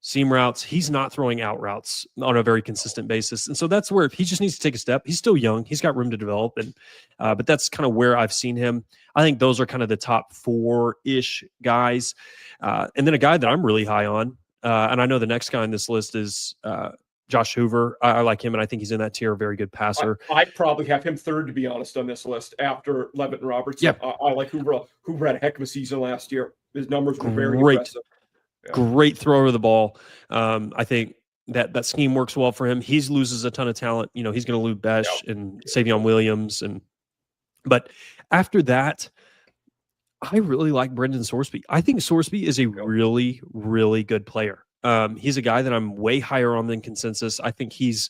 seam routes. He's not throwing out routes on a very consistent basis. And so that's where he just needs to take a step. He's still young. He's got room to develop. And but that's kind of where I've seen him. I think those are kind of the top 4-ish guys. And then a guy that I'm really high on, and I know the next guy on this list is Josh Hoover. I like him, and I think he's in that tier. Very good passer. I'd probably have him third, to be honest, on this list after Levitt and Robertson. Yeah. I like Hoover. Hoover had a heck of a season last year. His numbers were very impressive. Great thrower of the ball. I think that scheme works well for him. He loses a ton of talent. He's going to lose Besh and Savion Williams. But after that, I really like Brendan Sorsby. I think Sorsby is a really, really good player. He's a guy that I'm way higher on than consensus. I think he's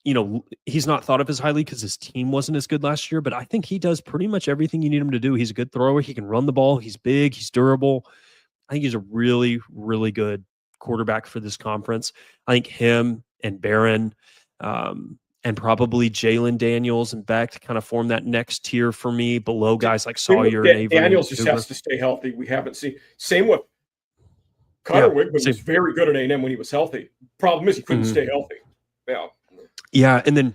not thought of as highly because his team wasn't as good last year, but I think he does pretty much everything you need him to do. He's a good thrower. He can run the ball. He's big. He's durable. I think he's a really, really good quarterback for this conference. I think him and Barron and probably Jalen Daniels and Beck kind of form that next tier for me below guys like Sawyer and Avery. Daniels just has to stay healthy. We haven't seen. Same with Connor Wigman was very good at A&M when he was healthy. Problem is he couldn't stay healthy. Yeah. Yeah, and then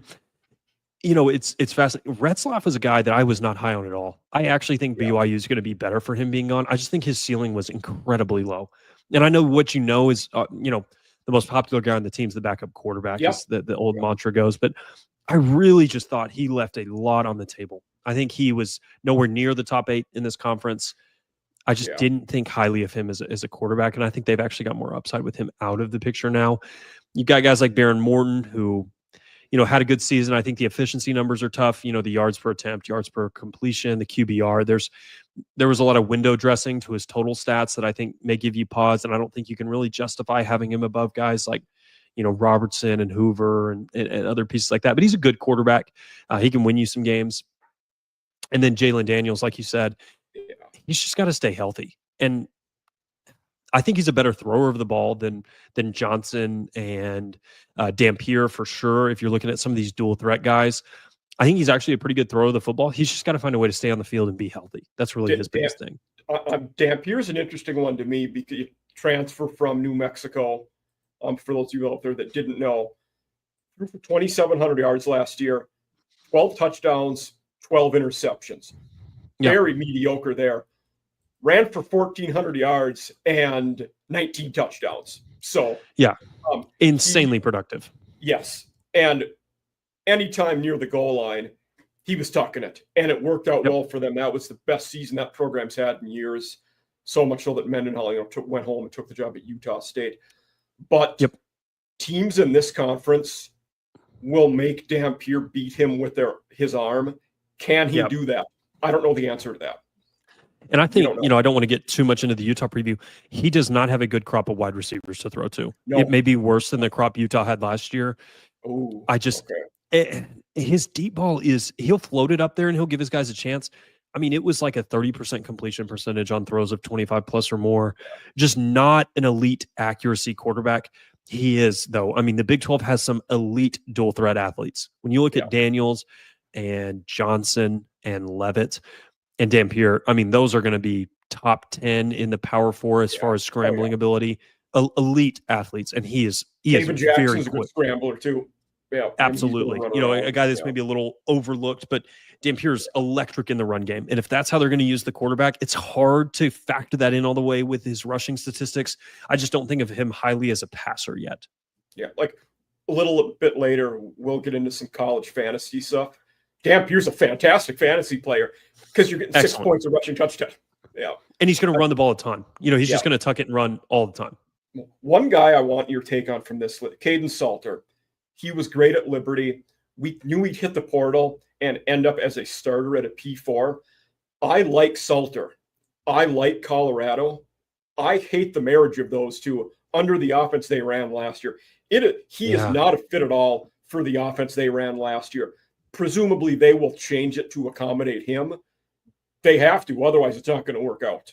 it's fascinating. Retzlaff is a guy that I was not high on at all. I actually think BYU is going to be better for him being gone. I just think his ceiling was incredibly low. And I know what is, the most popular guy on the team is the backup quarterback, as the old mantra goes. But I really just thought he left a lot on the table. I think he was nowhere near the top 8 in this conference. I just didn't think highly of him as a quarterback, and I think they've actually got more upside with him out of the picture now. You got guys like Baron Morton, who, had a good season. I think the efficiency numbers are tough. The yards per attempt, yards per completion, the QBR. There was a lot of window dressing to his total stats that I think may give you pause, and I don't think you can really justify having him above guys like Robertson and Hoover and other pieces like that. But he's a good quarterback. He can win you some games. And then Jalen Daniels, like you said, he's just got to stay healthy. And I think he's a better thrower of the ball than Johnson and Dampier for sure. If you're looking at some of these dual threat guys, I think he's actually a pretty good thrower of the football. He's just got to find a way to stay on the field and be healthy. That's really his biggest thing. Dampier's an interesting one to me because you transfer from New Mexico. For those of you out there that didn't know, threw for 2,700 yards last year, 12 touchdowns, 12 interceptions. Very mediocre there. Ran for 1,400 yards and 19 touchdowns. So insanely productive. Yes, and anytime near the goal line, he was tucking it, and it worked out well for them. That was the best season that program's had in years. So much so that Mendenhall went home and took the job at Utah State. But teams in this conference will make Dampier beat him with his arm. Can he do that? I don't know the answer to that. And I think, I don't want to get too much into the Utah preview. He does not have a good crop of wide receivers to throw to. No. It may be worse than the crop Utah had last year. Oh, his deep ball he'll float it up there and he'll give his guys a chance. I mean, it was like a 30% completion percentage on throws of 25 plus or more. Just not an elite accuracy quarterback. He is, though. I mean, the Big 12 has some elite dual threat athletes. When you look at Daniels and Johnson and Levitt and Dampier, I mean, those are going to be top 10 in the Power 4 as far as scrambling ability. Elite athletes, and he is David Jackson's very a good scrambler too. Yeah, absolutely. A guy that's maybe a little overlooked, but Dampier's electric in the run game. And if that's how they're going to use the quarterback, it's hard to factor that in all the way with his rushing statistics. I just don't think of him highly as a passer yet. Yeah, like a little bit later, we'll get into some college fantasy stuff. Dampier's a fantastic fantasy player because you're getting 6 points of rushing touchdown. Yeah. And he's going to run the ball a ton. He's just going to tuck it and run all the time. One guy I want your take on from this, Caden Salter. He was great at Liberty. We knew he'd hit the portal and end up as a starter at a P4. I like Salter. I like Colorado. I hate the marriage of those two under the offense they ran last year. He is not a fit at all for the offense they ran last year. Presumably they will change it to accommodate him. They have to, otherwise it's not going to work out.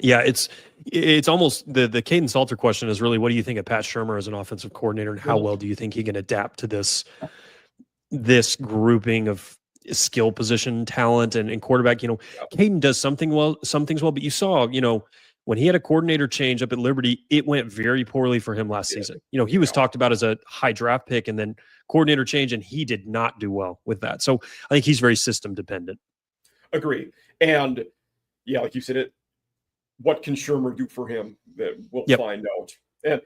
Yeah, it's almost the Caden Salter question is really, what do you think of Pat Shurmur as an offensive coordinator, and how well do you think he can adapt to this grouping of skill position talent and quarterback? Caden does some things well, but you saw, when he had a coordinator change up at Liberty, it went very poorly for him last season. He was talked about as a high draft pick, and then coordinator change, and he did not do well with that. So I think he's very system dependent. Agree. And like you said, what can Shurmur do for him? That we'll find out. And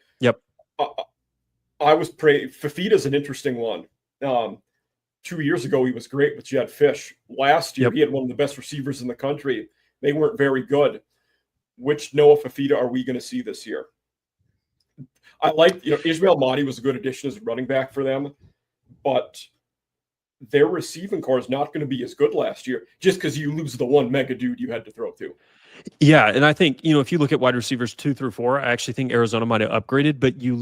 I was Fafita's an interesting one. 2 years ago, he was great with Jed Fish. Last year, he had one of the best receivers in the country. They weren't very good. Which Noah Fafita are we going to see this year? I like, Ishmael Mahdi was a good addition as a running back for them, but their receiving core is not going to be as good last year just because you lose the one mega dude you had to throw to. Yeah, and I think, if you look at wide receivers 2 through 4, I actually think Arizona might have upgraded, but you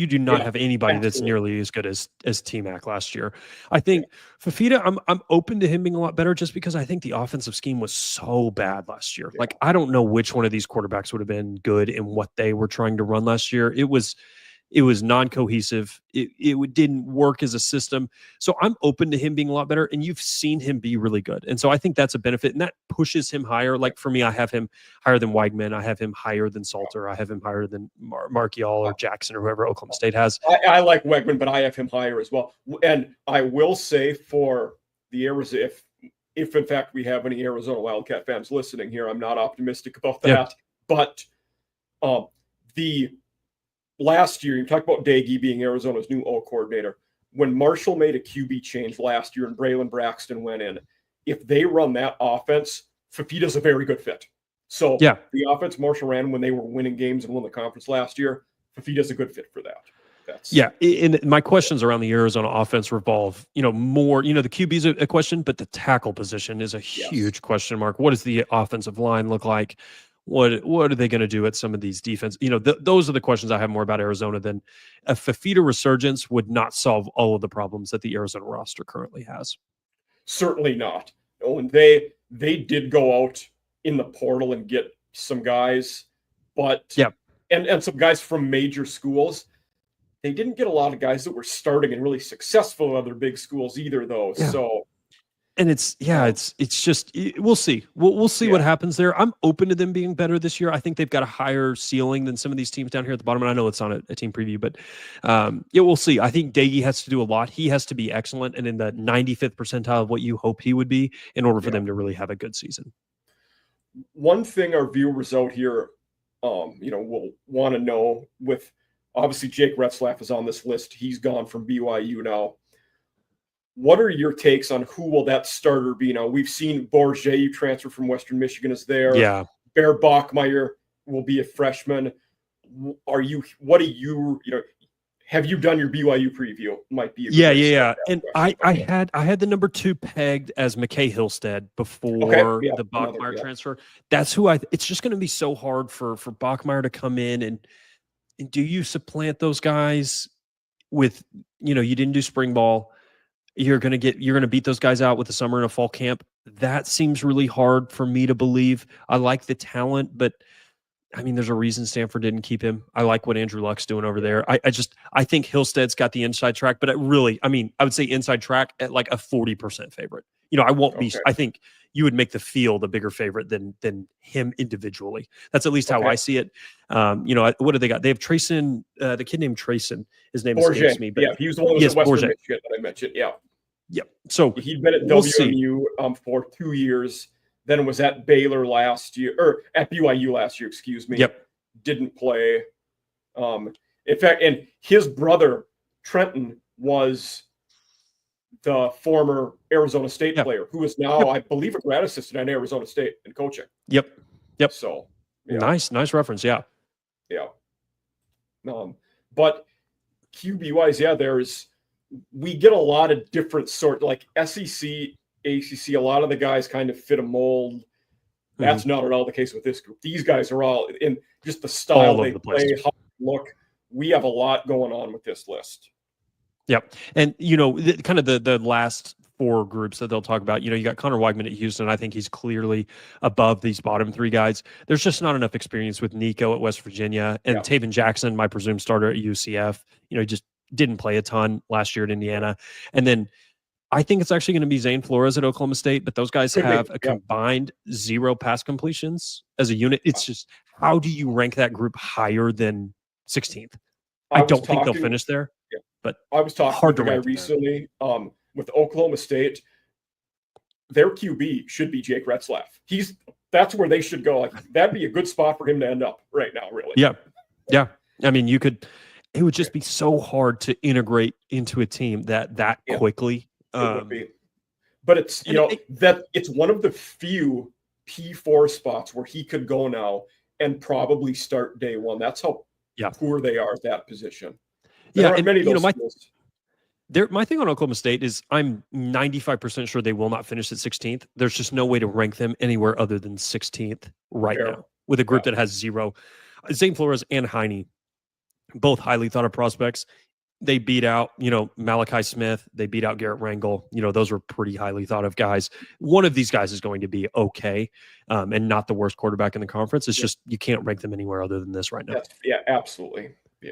do not have anybody that's nearly as good as T-Mac last year. I think Fafita, I'm open to him being a lot better just because I think the offensive scheme was so bad last year. Like, I don't know which one of these quarterbacks would have been good in what they were trying to run last year. It was non-cohesive. It didn't work as a system. So I'm open to him being a lot better, and you've seen him be really good. And so I think that's a benefit, and that pushes him higher. Like for me, I have him higher than Weigman. I have him higher than Salter. I have him higher than Markial or Jackson or whoever Oklahoma State has. I like Weigman, but I have him higher as well. And I will say for the Arizona, if in fact we have any Arizona Wildcat fans listening here, I'm not optimistic about that. But the last year, you talked about Daggy being Arizona's new O coordinator. When Marshall made a QB change last year and Braylon Braxton went in, if they run that offense, Fafita's a very good fit. So the offense Marshall ran when they were winning games and won the conference last year, Fafita's a good fit for that. Yeah, and my questions around the Arizona offense revolve, more, the QB is a question, but the tackle position is a huge question mark. What does the offensive line look like? What are they going to do at some of these defense? Those are the questions I have more about Arizona than a Fafita resurgence would not solve all of the problems that the Arizona roster currently has. Certainly not. And they did go out in the portal and get some guys, but and some guys from major schools. They didn't get a lot of guys that were starting and really successful in other big schools either, though. Yeah. So, and it's just we'll see. We'll see what happens there. I'm open to them being better this year. I think they've got a higher ceiling than some of these teams down here at the bottom. And I know it's on a team preview, but we'll see. I think Daggy has to do a lot. He has to be excellent and in the 95th percentile of what you hope he would be in order for them to really have a good season. One thing our viewers out here, will want to know with. Obviously, Jake Retzlaff is on this list. He's gone from BYU now. What are your takes on who will that starter be now? We've seen Bourget transfer from Western Michigan is there. Yeah. Bear Bachmeyer will be a freshman. Have you done your BYU preview? Might be. Yeah. And I had the number 2 pegged as McKay Hillstead before the Bachmeyer transfer. That's who it's just going to be so hard for Bachmeyer to come in and do you supplant those guys with, you didn't do spring ball. You're going to beat those guys out with the summer and a fall camp. That seems really hard for me to believe. I like the talent, but there's a reason Stanford didn't keep him. I like what Andrew Luck's doing over there. I think Hillstead's got the inside track, but I would say inside track at like a 40% favorite. I won't be, I think you would make the field a bigger favorite than him individually. That's at least how I see it. What do they got? They have Trayson, the kid named Trayson. His name escapes me. But he was the one that was at Western Michigan that I mentioned. Yeah. So he'd been at WMU for 2 years. Then was at Baylor last year, or at BYU last year, excuse me. Yep. Didn't play. In fact, and his brother, Trenton, was the former Arizona State player who is now, I believe, a grad assistant at Arizona State and coaching. Yep. So nice reference. Yeah. But QB wise, we get a lot of different like SEC, ACC. A lot of the guys kind of fit a mold. That's not at all the case with this group. These guys are all in just the style they play, how they look. We have a lot going on with this list. Yep. And, kind of the last 4 groups that they'll talk about, you got Connor Weigman at Houston. I think he's clearly above these bottom 3 guys. There's just not enough experience with Nico at West Virginia and Taven Jackson, my presumed starter at UCF. He just didn't play a ton last year at Indiana. And then I think it's actually going to be Zane Flores at Oklahoma State, but those guys have a combined 0 pass completions as a unit. It's just, how do you rank that group higher than 16th? I don't think they'll finish there. But I was talking to a guy recently with Oklahoma State. Their QB should be Jake Retzlaff. That's where they should go. Like, that'd be a good spot for him to end up right now, really. Yeah. It would just be so hard to integrate into a team that quickly. It would be. But it's, it's one of the few P4 spots where he could go now and probably start day one. That's how poor they are at that position. There aren't many of those schools. My thing on Oklahoma State is I'm 95% sure they will not finish at 16th. There's just no way to rank them anywhere other than 16th now with a group that has 0. Zane Flores and Heine, both highly thought of prospects. They beat out, Malachi Smith. They beat out Garrett Rangel. Those were pretty highly thought of guys. One of these guys is going to be okay and not the worst quarterback in the conference. It's just you can't rank them anywhere other than this right now. Absolutely. Yeah.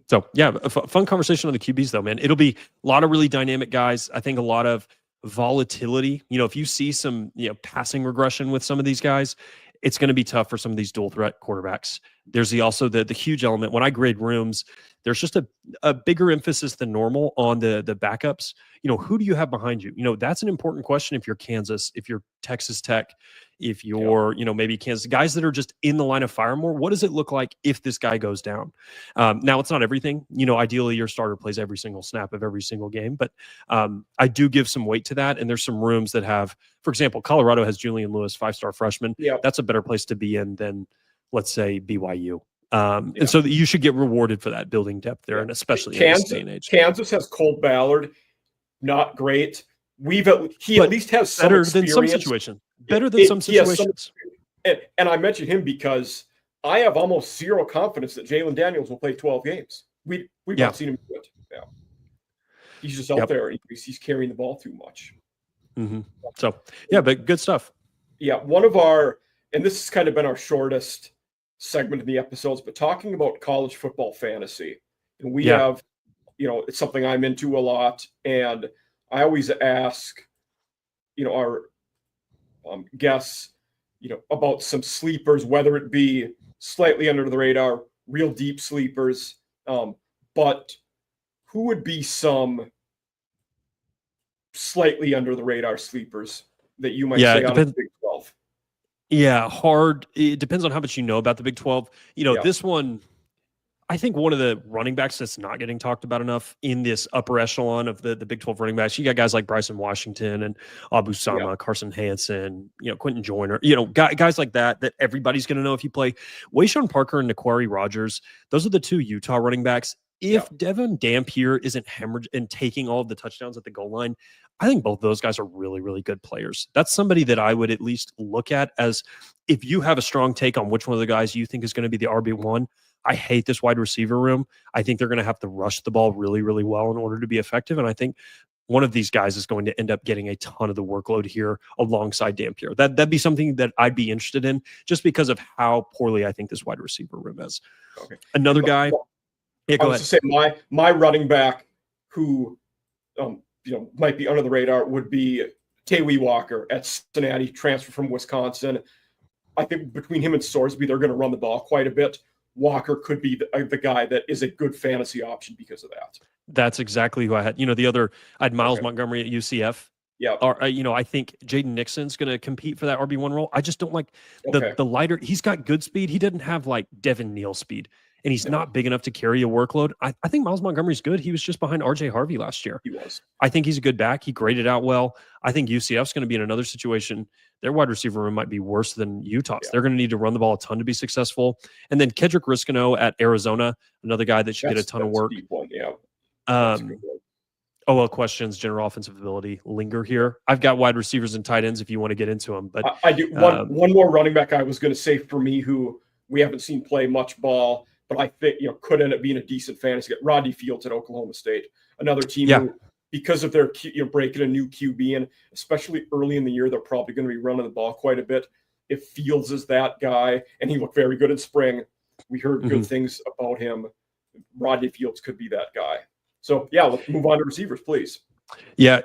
So, a fun conversation on the QBs, though, man. It'll be a lot of really dynamic guys. I think a lot of volatility. If you see some, passing regression with some of these guys, it's going to be tough for some of these dual threat quarterbacks. There's also the huge element. When I grade rooms, there's just a bigger emphasis than normal on the backups. Who do you have behind you? That's an important question if you're Kansas, if you're Texas Tech, if you're, maybe Kansas, guys that are just in the line of fire more. What does it look like if this guy goes down? Now, it's not everything. Ideally, your starter plays every single snap of every single game. But I do give some weight to that. And there's some rooms that have, for example, Colorado has Julian Lewis, 5-star freshman. Yeah. That's a better place to be in than, let's say, BYU. And so you should get rewarded for that building depth there, and especially in this day and age. Kansas has Cole Ballard, not great. He at least has some better experience. than some situations. Better than some situations. And I mentioned him because I have almost zero confidence that Jalen Daniels will play 12 games. We've not seen him do it. Yeah. He's just out there. He's carrying the ball too much. Mm-hmm. So, but good stuff. Yeah, one of our, and this has kind of been our shortest segment in the episodes, but talking about college football fantasy. And we have, it's something I'm into a lot. And I always ask, our guests, about some sleepers, whether it be slightly under the radar, real deep sleepers. But who would be some slightly under the radar sleepers that you might say on the Big 12? Yeah, hard. It depends on how much you know about the Big 12. This one, I think one of the running backs that's not getting talked about enough in this upper echelon of the Big 12 running backs. You got guys like Bryson Washington and Abu Sama, Carson Hansen, Quentin Joyner, guys like that everybody's going to know if you play. Wayshawn Parker and Naquari Rogers, those are the two Utah running backs. If Devin Dampier isn't hemorrhaging and taking all of the touchdowns at the goal line, I think both those guys are really, really good players. That's somebody that I would at least look at as, if you have a strong take on which one of the guys you think is going to be the RB1. I hate this wide receiver room. I think they're going to have to rush the ball really, really well in order to be effective. And I think one of these guys is going to end up getting a ton of the workload here alongside Dampier. That'd be something that I'd be interested in, just because of how poorly I think this wide receiver room is. Okay. Another guy. I was to say my running back who might be under the radar would be Tawee Walker at Cincinnati, transfer from Wisconsin. I think between him and Sorsby, they're going to run the ball quite a bit. Walker could be the guy that is a good fantasy option because of that. That's exactly who I had. I had Miles Montgomery at UCF. Yeah. Or, I think Jaden Nixon's going to compete for that RB1 role. I just don't like the lighter. He's got good speed. He doesn't have like Devin Neal speed, and he's not big enough to carry a workload. I think Miles Montgomery's good. He was just behind RJ Harvey last year. He was. I think he's a good back. He graded out well. I think UCF's going to be in another situation. Their wide receiver room might be worse than Utah's. Yeah. They're going to need to run the ball a ton to be successful. And then Kedrick Riscano at Arizona, another guy that should get a ton of work. A deep one, yeah. OL questions, general offensive ability linger here. I've got wide receivers and tight ends if you want to get into them. But I do. One more running back I was going to say for me who we haven't seen play much ball, but I think could end up being a decent fantasy. Rodney Fields at Oklahoma State, another team who, because of their breaking a new QB in, especially early in the year, they're probably going to be running the ball quite a bit. If Fields is that guy, and he looked very good in spring, we heard good things about him. Rodney Fields could be that guy. So let's move on to receivers, please. Yeah,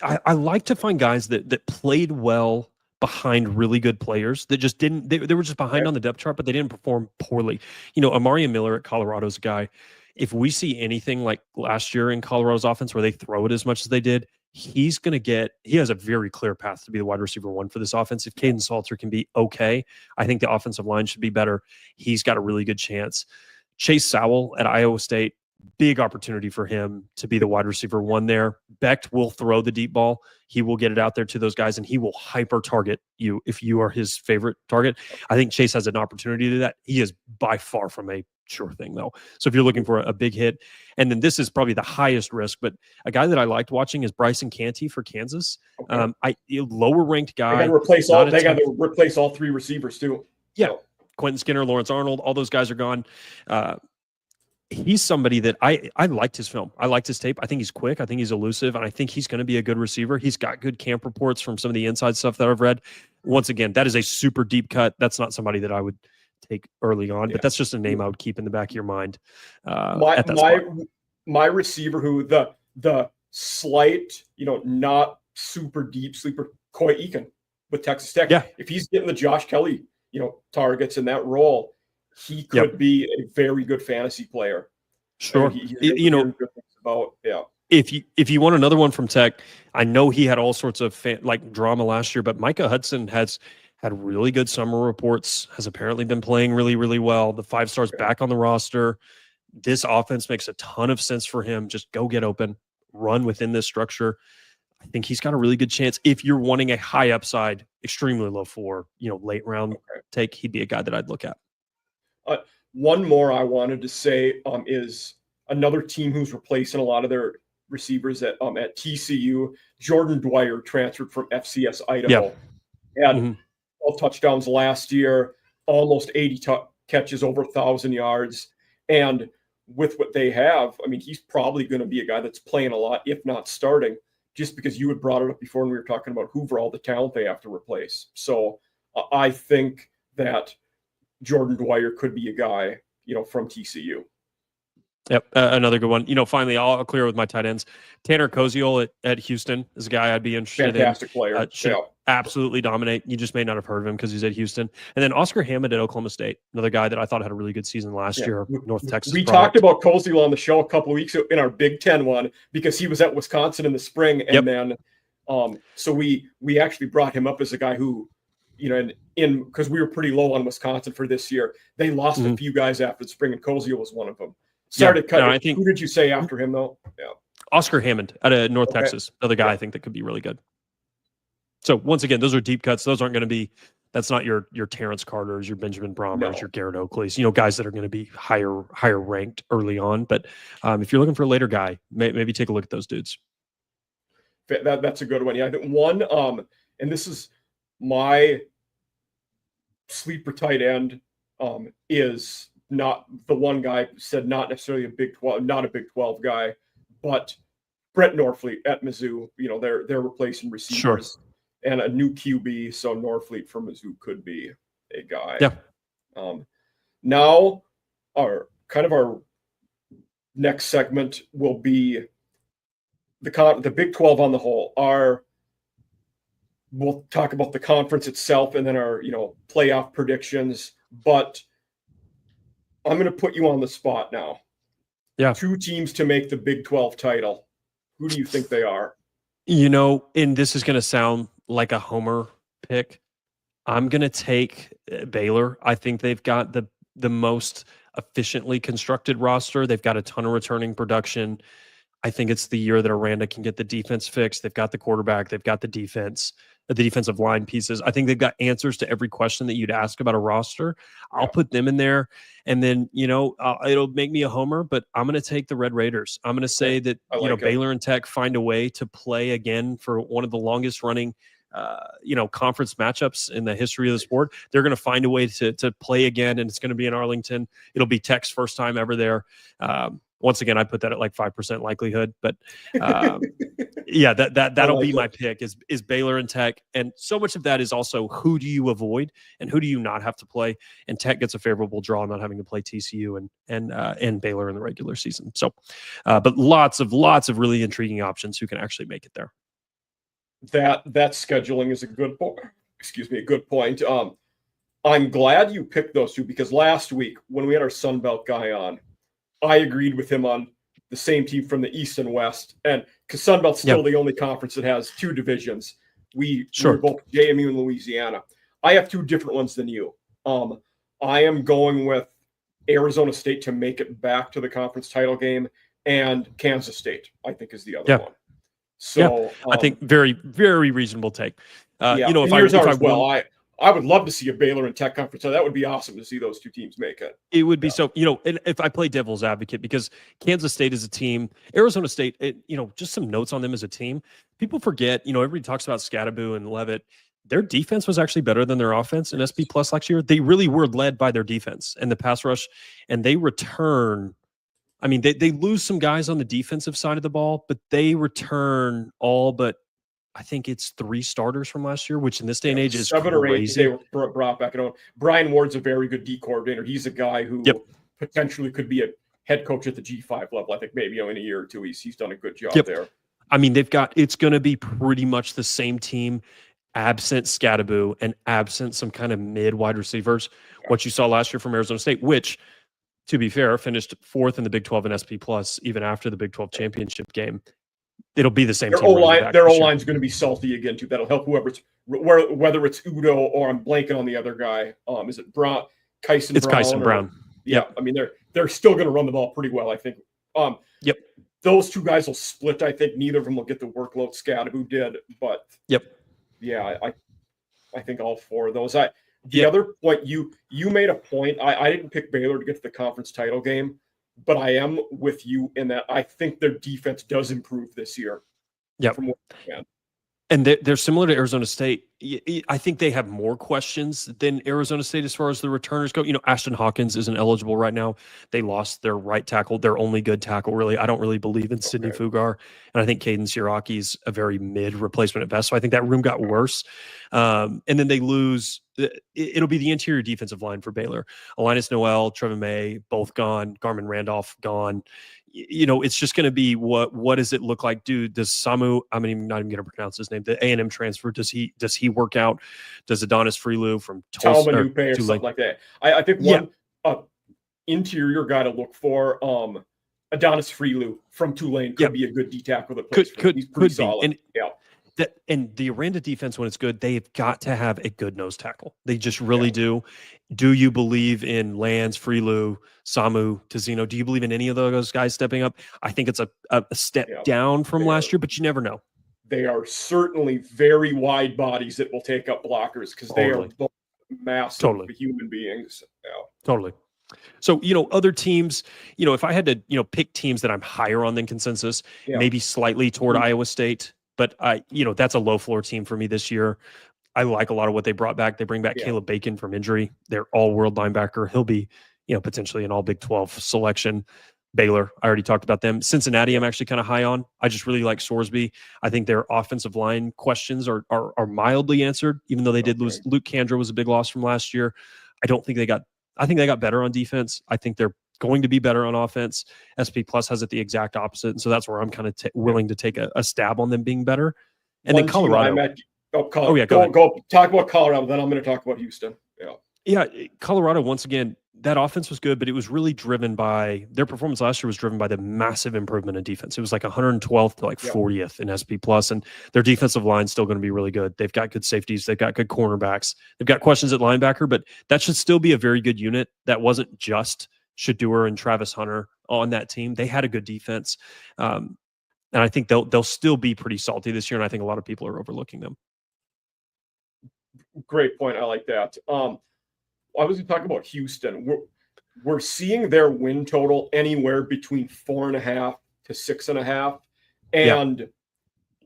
I like to find guys that played well behind really good players that just didn't. They were just behind on the depth chart, but they didn't perform poorly. Amari Miller at Colorado's a guy. If we see anything like last year in Colorado's offense where they throw it as much as they did, he has a very clear path to be the wide receiver one for this offense. If Caden Salter can be okay, I think the offensive line should be better. He's got a really good chance. Chase Sowell at Iowa State, big opportunity for him to be the wide receiver one there. Becht will throw the deep ball. He will get it out there to those guys, and he will hyper target you if you are his favorite target. I think Chase has an opportunity to do that. He is by far from a sure thing, though. So if you're looking for a big hit, and then this is probably the highest risk, but a guy that I liked watching is Bryson Canty for Kansas. Lower ranked guy. They got to replace all three receivers too. Yeah. So. Quentin Skinner, Lawrence Arnold, all those guys are gone. He's somebody that I liked his film. I liked his tape. I think he's quick. I think he's elusive. And I think he's going to be a good receiver. He's got good camp reports from some of the inside stuff that I've read. Once again, that is a super deep cut. That's not somebody that I would take early on, but that's just a name I would keep in the back of your mind. My receiver who the slight, not super deep sleeper, Coy Eakin with Texas Tech. Yeah. If he's getting the Josh Kelly, targets in that role, he could be a very good fantasy player. Sure. If you want another one from Tech, I know he had all sorts of drama last year, but Micah Hudson has had really good summer reports, has apparently been playing really, really well. The 5-star's back on the roster. This offense makes a ton of sense for him. Just go get open, run within this structure. I think he's got a really good chance. If you're wanting a high upside, extremely low floor, late round take, he'd be a guy that I'd look at. One more I wanted to say is another team who's replacing a lot of their receivers at TCU. Jordan Dwyer transferred from FCS Idaho. Had 12 touchdowns last year, almost 80 catches, over 1,000 yards. And with what they have, I mean, he's probably going to be a guy that's playing a lot, if not starting, just because you had brought it up before when we were talking about Hoover, all the talent they have to replace. So I think that Jordan Dwyer could be a guy, from TCU. Yep, another good one. Finally, I'll clear with my tight ends. Tanner Koziol at Houston is a guy I'd be interested Fantastic in. Player. Should absolutely dominate. You just may not have heard of him because he's at Houston. And then Oscar Hammond at Oklahoma State, another guy that I thought had a really good season last year. North Texas. We talked about Koziol on the show a couple of weeks ago in our Big Ten one because he was at Wisconsin in the spring, and then so we actually brought him up as a guy who, because we were pretty low on Wisconsin for this year. They lost a few guys after the spring, and Koziol was one of them. Sorry to cut. No, who did you say after him, though? Yeah. Oscar Hammond out of North Texas. Another guy I think that could be really good. So, once again, those are deep cuts. Those aren't going to be – that's not your Terrence Carters, your Benjamin Bromers, your Garrett Oakleys, guys that are going to be higher ranked early on. But if you're looking for a later guy, maybe take a look at those dudes. That's a good one. Yeah, I think one and this is my sleeper tight end is – not the one guy said, not necessarily not a Big 12 guy, but Brett Norfleet at Mizzou. They're replacing receivers and a new QB, so Norfleet from Mizzou could be a guy. Yeah. Now, our next segment will be the Big 12 on the whole. We'll talk about the conference itself and then our playoff predictions, but I'm going to put you on the spot now. Yeah. 2 teams to make the Big 12 title. Who do you think they are? And this is going to sound like a homer pick. I'm going to take Baylor. I think they've got the most efficiently constructed roster. They've got a ton of returning production. I think it's the year that Aranda can get the defense fixed. They've got the quarterback. They've got the defensive line pieces. I think they've got answers to every question that you'd ask about a roster. I'll put them in there. And then, it'll make me a homer, but I'm going to take the Red Raiders. I'm going to say that, Baylor and Tech find a way to play again for one of the longest running, conference matchups in the history of the sport. They're going to find a way to play again, and it's going to be in Arlington. It'll be Tech's first time ever there. Once again, I put that at like 5% likelihood, but that'll be my pick is Baylor and Tech. And so much of that is also who do you avoid and who do you not have to play? And Tech gets a favorable draw not having to play TCU and Baylor in the regular season. So, but lots of really intriguing options who can actually make it there. That scheduling is a good point. A good point. I'm glad you picked those two because last week when we had our Sun Belt guy on, I agreed with him on the same team from the East and West, and because Sun Belt's still the only conference that has 2 divisions. We're both JMU and Louisiana. I have 2 different ones than you. I am going with Arizona State to make it back to the conference title game, and Kansas State, I think, is the other one. So I think very, very reasonable take. I would love to see a Baylor and Tech conference. So that would be awesome to see those 2 teams make it. It would be so, and if I play devil's advocate, because Kansas State is a team, Arizona State, just some notes on them as a team. People forget, everybody talks about Scadaboo and Levitt. Their defense was actually better than their offense in SP Plus last year. They really were led by their defense and the pass rush, and they return. I mean, they lose some guys on the defensive side of the ball, but they return all but I think it's 3 starters from last year, which in this day and age is 7 or 8 they were brought back. Brian Ward's a very good D coordinator. He's a guy who potentially could be a head coach at the G5 level. I think maybe in a year or 2 he's done a good job there. I mean, it's going to be pretty much the same team, absent Scadaboo and absent some kind of mid wide receivers. What you saw last year from Arizona State, which, to be fair, finished 4th in the Big 12 and SP Plus even after the Big 12 championship game. It'll be the same team. Their O-line's going to be salty again, too. That'll help whether it's Udo or I'm blanking on the other guy. Is it Brown? Kyson Brown. Yeah, I mean, they're still going to run the ball pretty well, I think. Those 2 guys will split, I think. Neither of them will get the workload Scadaboo did, but yeah, I think all 4 of those. The other point you made a point. I didn't pick Baylor to get to the conference title game, but I am with you in that I think their defense does improve this year. Yep. From what I can. And they're similar to Arizona State. I think they have more questions than Arizona State as far as the returners go. Ashton Hawkins isn't eligible right now. They lost their right tackle, their only good tackle, really. I don't really believe in Sidney Fugar. And I think Caden Siraki's a very mid replacement at best. So I think that room got worse. And then they lose. It'll be the interior defensive line for Baylor. Linus Noel, Trevin May, both gone. Garmin Randolph, gone. It's just going to be what does it look like? Does Samu, I'm not even going to pronounce his name, the A&M transfer, does he work out? Does Adonis Freelou from Tulsa or something like that? I think one interior guy to look for, Adonis Freelou from Tulane could be a good D tackle that plays for him. He's pretty solid. And the Aranda defense, when it's good, they've got to have a good nose tackle. They just really do. Do you believe in Lance, Freelou, Samu, Tizino? Do you believe in any of those guys stepping up? I think it's a step down from last year, but you never know. They are certainly very wide bodies that will take up blockers because they are both massive human beings. Totally. So, other teams, if I had to, pick teams that I'm higher on than consensus, maybe slightly toward Iowa State. But that's a low floor team for me this year. I like a lot of what they brought back. They bring back Caleb Bacon from injury. They're all world linebacker. He'll be, potentially an all Big 12 selection. Baylor, I already talked about them. Cincinnati, I'm actually kind of high on. I just really like Sorsby. I think their offensive line questions are mildly answered, even though they did lose. Luke Kandra was a big loss from last year. I think they got better on defense. I think they're going to be better on offense. SP Plus has it the exact opposite. And so that's where I'm kind of willing to take a stab on them being better. And then Colorado. Go talk about Colorado. Then I'm going to talk about Houston. Yeah. Colorado, once again, that offense was good, but it was really driven by their performance last year was driven by the massive improvement in defense. It was like 112th to like 40th in SP Plus, and their defensive line is still going to be really good. They've got good safeties. They've got good cornerbacks. They've got questions at linebacker, but that should still be a very good unit. That wasn't just Shedeur and Travis Hunter on that team. They had a good defense. And I think they'll still be pretty salty this year, and I think a lot of people are overlooking them. Great point. I like that. I was going to talk about Houston. We're seeing their win total anywhere between 4.5 to 6.5. And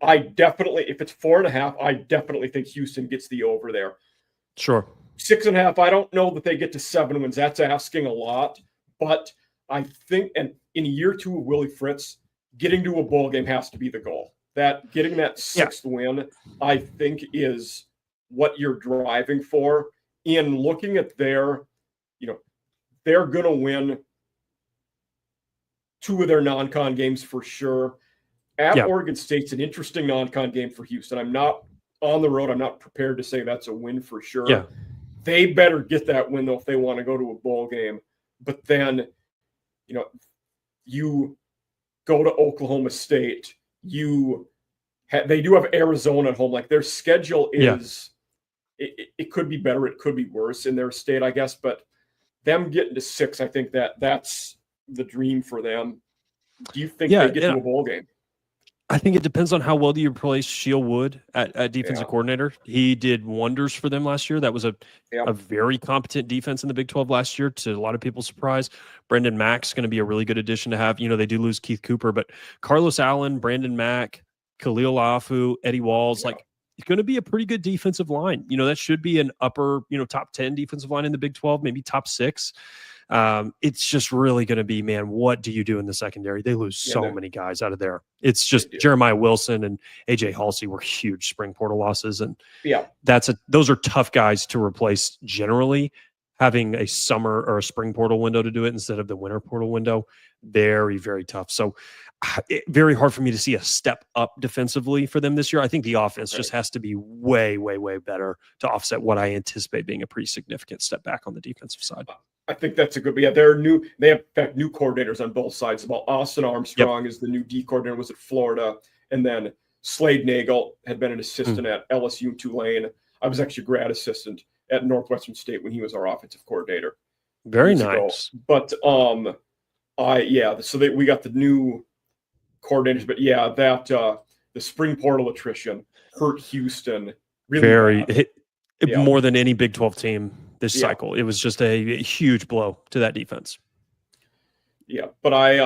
I definitely, if it's 4.5, I definitely think Houston gets the over there. Sure. 6.5, I don't know that they get to 7 wins. That's asking a lot. But I think, and in year 2 of Willie Fritz, getting to a bowl game has to be the goal. Getting that 6th win, I think, is what you're driving for. In looking at they're going to win 2 of their non-con games for sure. At Oregon State's an interesting non-con game for Houston. I'm not on the road. I'm not prepared to say that's a win for sure. Yeah. They better get that win, though, if they want to go to a bowl game. But then, you go to Oklahoma State. They do have Arizona at home. Like, their schedule is it could be better. It could be worse in their state, I guess. But them getting to 6, I think that's the dream for them. Do you think they get to a bowl game? I think it depends on how well do you replace Sheil Wood at defensive coordinator. He did wonders for them last year. That was a very competent defense in the Big 12 last year, to a lot of people's surprise. Brendan Mack's going to be a really good addition to have. They do lose Keith Cooper, but Carlos Allen, Brandon Mack, Khalil Afu, Eddie Walls, it's going to be a pretty good defensive line. That should be an upper, top 10 defensive line in the Big 12, maybe top 6. It's just really going to be, man, what do you do in the secondary? They lose so many guys out of there. It's just Jeremiah Wilson and AJ Halsey were huge spring portal losses. And those are tough guys to replace generally. Having a summer or a spring portal window to do it instead of the winter portal window, very, very tough. So very hard for me to see a step up defensively for them this year. I think the offense just has to be way, way, way better to offset what I anticipate being a pretty significant step back on the defensive side. I think that's a good. They have in fact new coordinators on both sides. About Austin Armstrong is the new D coordinator, was at Florida, and then Slade Nagel had been an assistant at LSU and Tulane. I was actually a grad assistant at Northwestern State when he was our offensive coordinator. Very nice. But so we got the new coordinators, but the spring portal attrition hurt Houston really bad. More than any Big 12 team this Yeah. cycle. It was just a huge blow to that defense. Yeah, but I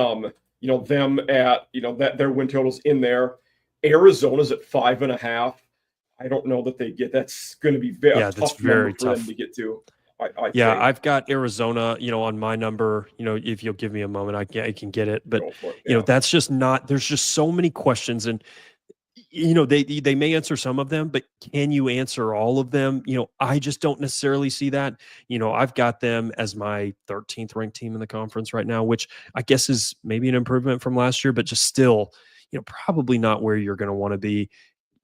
them at that their win totals in there. Arizona's at 5.5. I don't know that they get. That's going to be a tough number for them to get to. I think. I've got Arizona, on my number. If you'll give me a moment, I can get it. But that's just not. There's just so many questions, and they may answer some of them, but can you answer all of them? I just don't necessarily see that. I've got them as my 13th ranked team in the conference right now, which I guess is maybe an improvement from last year, but just still, probably not where you're going to want to be.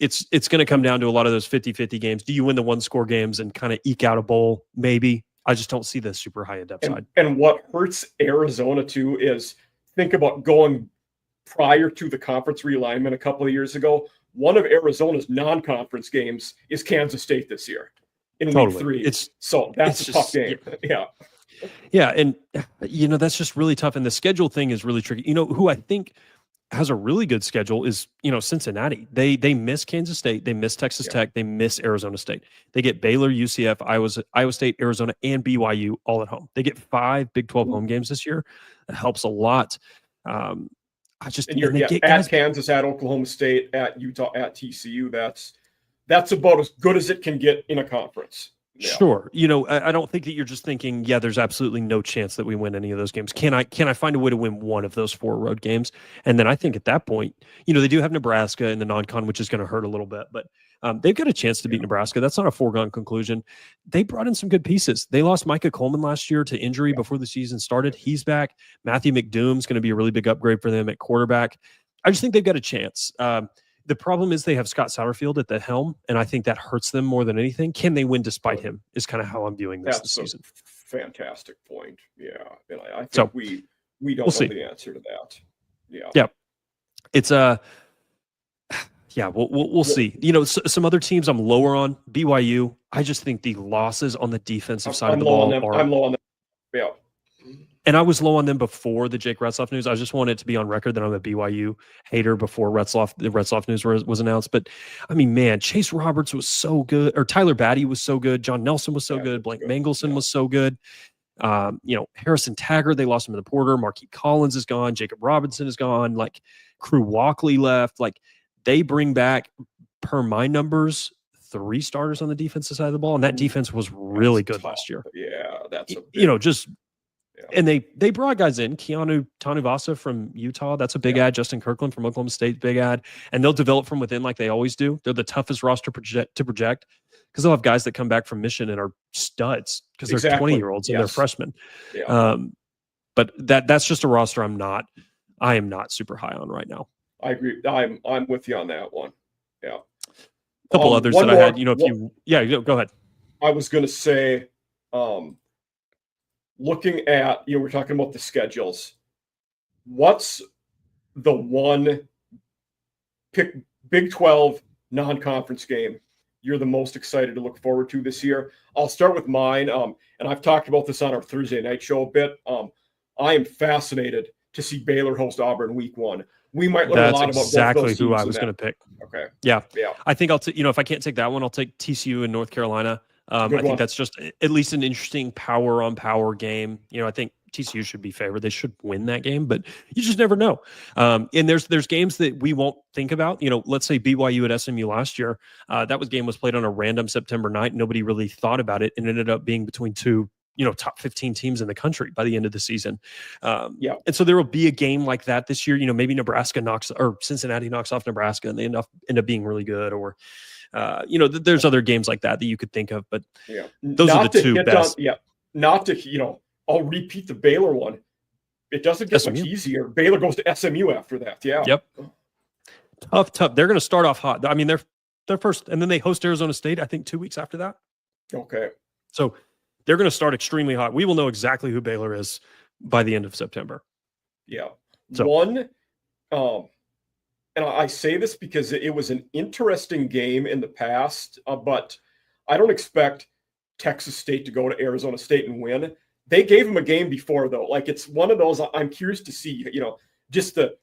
It's going to come down to a lot of those 50-50 games. Do you win the one-score games and kind of eke out a bowl? Maybe. I just don't see the super high end upside. And what hurts Arizona too is think about going prior to the conference realignment a couple of years ago. One of Arizona's non-conference games is Kansas State this year in week 3. So that's a tough game. Yeah. And, that's just really tough. And the schedule thing is really tricky. Who I think has a really good schedule is, Cincinnati. They miss Kansas State. They miss Texas Tech. They miss Arizona State. They get Baylor, UCF, Iowa State, Arizona, and BYU all at home. They get 5 Big 12 home games this year. That helps a lot. At Kansas, at Oklahoma State, at Utah, at TCU. That's about as good as it can get in a conference. Yeah. Sure. I don't think that you're just thinking, there's absolutely no chance that we win any of those games. Can I find a way to win one of those 4 road games? And then I think at that point, they do have Nebraska in the non-con, which is going to hurt a little bit, but they've got a chance to beat Nebraska. That's not a foregone conclusion. They brought in some good pieces. They lost Micah Coleman last year to injury before the season started. He's back. Matthew McDoom's going to be a really big upgrade for them at quarterback. I just think they've got a chance. The problem is they have Scott Satterfield at the helm, and I think that hurts them more than anything. Can they win despite him is kind of how I'm viewing this season. Fantastic point. Yeah. And I think we don't know the answer to that. Yeah. Yeah. It's we'll see. Some other teams I'm lower on. BYU, I just think the losses on the defensive side of the ball I'm low on them. Yeah. And I was low on them before the Jake Retzloff news. I just wanted it to be on record that I'm a BYU hater before the Retzloff news was announced. But, I mean, man, Chase Roberts was so good. Or Tyler Batty was so good. John Nelson was so good. Blake Mangelson was so good. Harrison Taggart, they lost him to the Porter. Marquise Collins is gone. Jacob Robinson is gone. Crew Walkley left. They bring back, per my numbers, 3 starters on the defensive side of the ball. And that defense was really good last year. Yeah, that's And they brought guys in. Keanu Tanuvasa from Utah, that's a big ad. Justin Kirkland from Oklahoma State, big ad. And they'll develop from within like they always do. They're the toughest roster to project because they'll have guys that come back from Mission and are studs because they're 20-year-olds and they're freshmen. Yeah. But that's just a roster I am not super high on right now. I agree. I'm with you on that one. Yeah. A couple others that I had, go ahead. I was going to say, looking at, we're talking about the schedules. What's the one Big 12 non-conference game you're the most excited to look forward to this year? I'll start with mine. And I've talked about this on our Thursday night show a bit. I am fascinated to see Baylor host Auburn week 1. We might learn a lot about exactly who I was going to pick. Okay. Yeah. I think I'll if I can't take that one, I'll take TCU in North Carolina. I think that's just at least an interesting power on power game. I think TCU should be favored. They should win that game, but you just never know. And there's games that we won't think about. Let's say BYU at SMU last year. That game was played on a random September night. Nobody really thought about it, and ended up being between 2 top 15 teams in the country by the end of the season. And so there will be a game like that this year. Maybe Cincinnati knocks off Nebraska and they end up being really good, or there's other games like that you could think of, but those are the 2 best. I'll repeat the Baylor one. It doesn't get much easier. Baylor goes to SMU after that. Yeah. Yep. Tough. They're going to start off hot. I mean, they're first, and then they host Arizona State, I think 2 weeks after that. Okay. So they're going to start extremely hot. We will know exactly who Baylor is by the end of September. Yeah. And I say this because it was an interesting game in the past, but I don't expect Texas State to go to Arizona State and win. They gave them a game before, though. It's one of those I'm curious to see, just the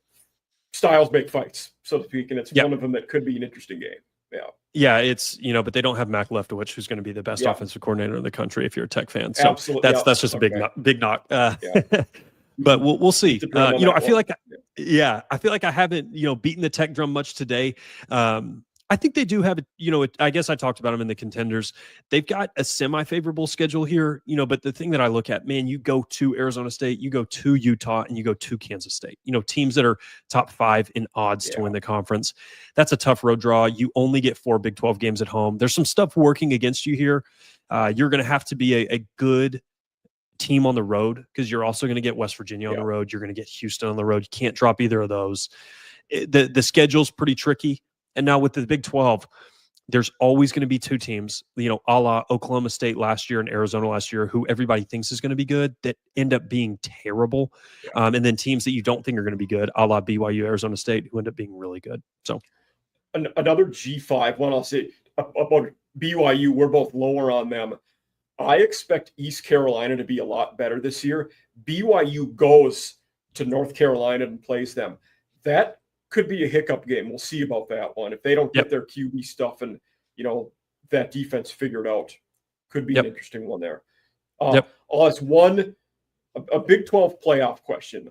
styles make fights, so to speak, and it's one of them that could be an interesting game. Yeah, it's, but they don't have Mac Leftwich, who's going to be the best offensive coordinator in the country if you're a Tech fan. So absolutely. That's just a big knock. But we'll see. I feel like I haven't, beaten the Tech drum much today. I think they do have, I guess I talked about them in the contenders. They've got a semi-favorable schedule here, but the thing that I look at, man, you go to Arizona State, you go to Utah, and you go to Kansas State, teams that are top 5 in odds to win the conference. That's a tough road draw. You only get 4 Big 12 games at home. There's some stuff working against you here. You're going to have to be a good team on the road, because you're also going to get West Virginia on the road. You're going to get Houston on the road. You can't drop either of those. The schedule's pretty tricky. And now with the Big 12, there's always going to be 2 teams, a la Oklahoma State last year and Arizona last year, who everybody thinks is going to be good, that end up being terrible. And then teams that you don't think are going to be good, a la BYU, Arizona State, who end up being really good. So another G5 one, I'll say about BYU, we're both lower on them. I expect East Carolina to be a lot better this year. BYU goes to North Carolina and plays them. That could be a hiccup game. We'll see about that one. If they don't get their QB stuff and, that defense figured out, could be an interesting one there. I'll ask a Big 12 playoff question.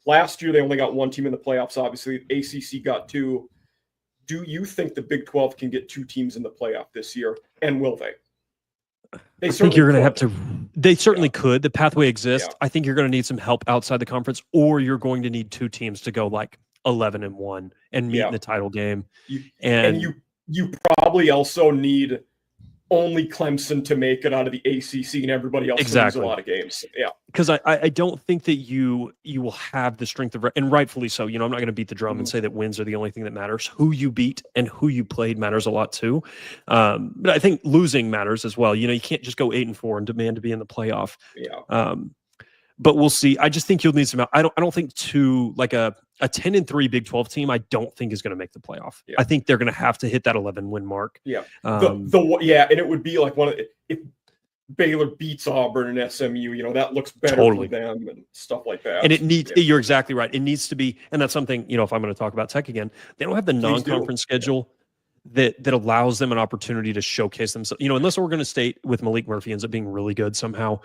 Last year, they only got 1 team in the playoffs. Obviously, ACC got 2. Do you think the Big 12 can get 2 teams in the playoff this year? And will they? I think you're going to have to. They certainly could. The pathway exists. I think you're going to need some help outside the conference, or you're going to need 2 teams to go like 11-1 and meet in the title game. You probably also need only Clemson to make it out of the ACC, and everybody else wins a lot of games. Yeah, because I don't think that you will have the strength of, and rightfully so. I'm not going to beat the drum and say that wins are the only thing that matters. Who you beat and who you played matters a lot too. But I think losing matters as well. You can't just go 8-4 and demand to be in the playoff. But we'll see. I just think you'll need some help. I don't think a 10-3 Big 12 team, I don't think is going to make the playoff. I think they're going to have to hit that 11-win mark. And it would be like if Baylor beats Auburn and SMU, that looks better for them and stuff like that. And it needs, you're exactly right. It needs to be, and that's something, if I'm going to talk about Tech again, they don't have the non-conference schedule that allows them an opportunity to showcase themselves. Unless Oregon State with Malik Murphy ends up being really good somehow.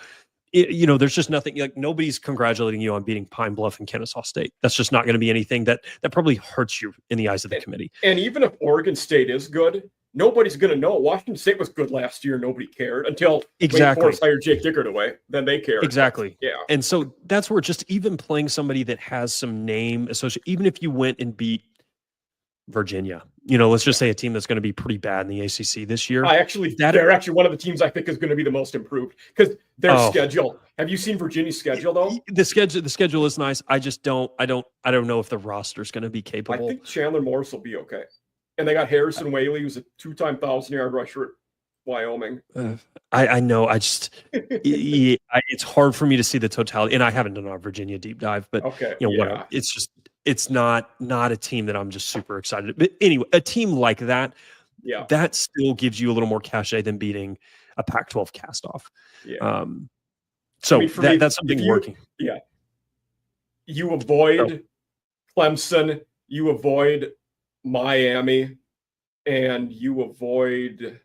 There's just nothing, like nobody's congratulating you on beating Pine Bluff and Kennesaw State. That's just not going to be anything that probably hurts you in the eyes of the committee. And even if Oregon State is good, nobody's going to know. Washington State was good last year. Nobody cared until Wake Forest hired Jake Dickert away. Then they cared. Exactly. Yeah. And so that's where just even playing somebody that has some name associated, even if you went and beat Virginia, let's just say a team that's going to be pretty bad in the ACC this year. They're actually one of the teams I think is going to be the most improved because their schedule. Have you seen Virginia's schedule though? The schedule is nice. I just don't know if the roster is going to be capable. I think Chandler Morris will be okay. And they got Harrison Whaley, who's a 2-time 1,000-yard rusher at Wyoming. I know. It's hard for me to see the totality, and I haven't done our Virginia deep dive, but it's just. It's not a team that I'm just super excited. But anyway, a team like that, that still gives you a little more cachet than beating a Pac-12 cast-off. That's something working. Yeah. You avoid Clemson, you avoid Miami, and you avoid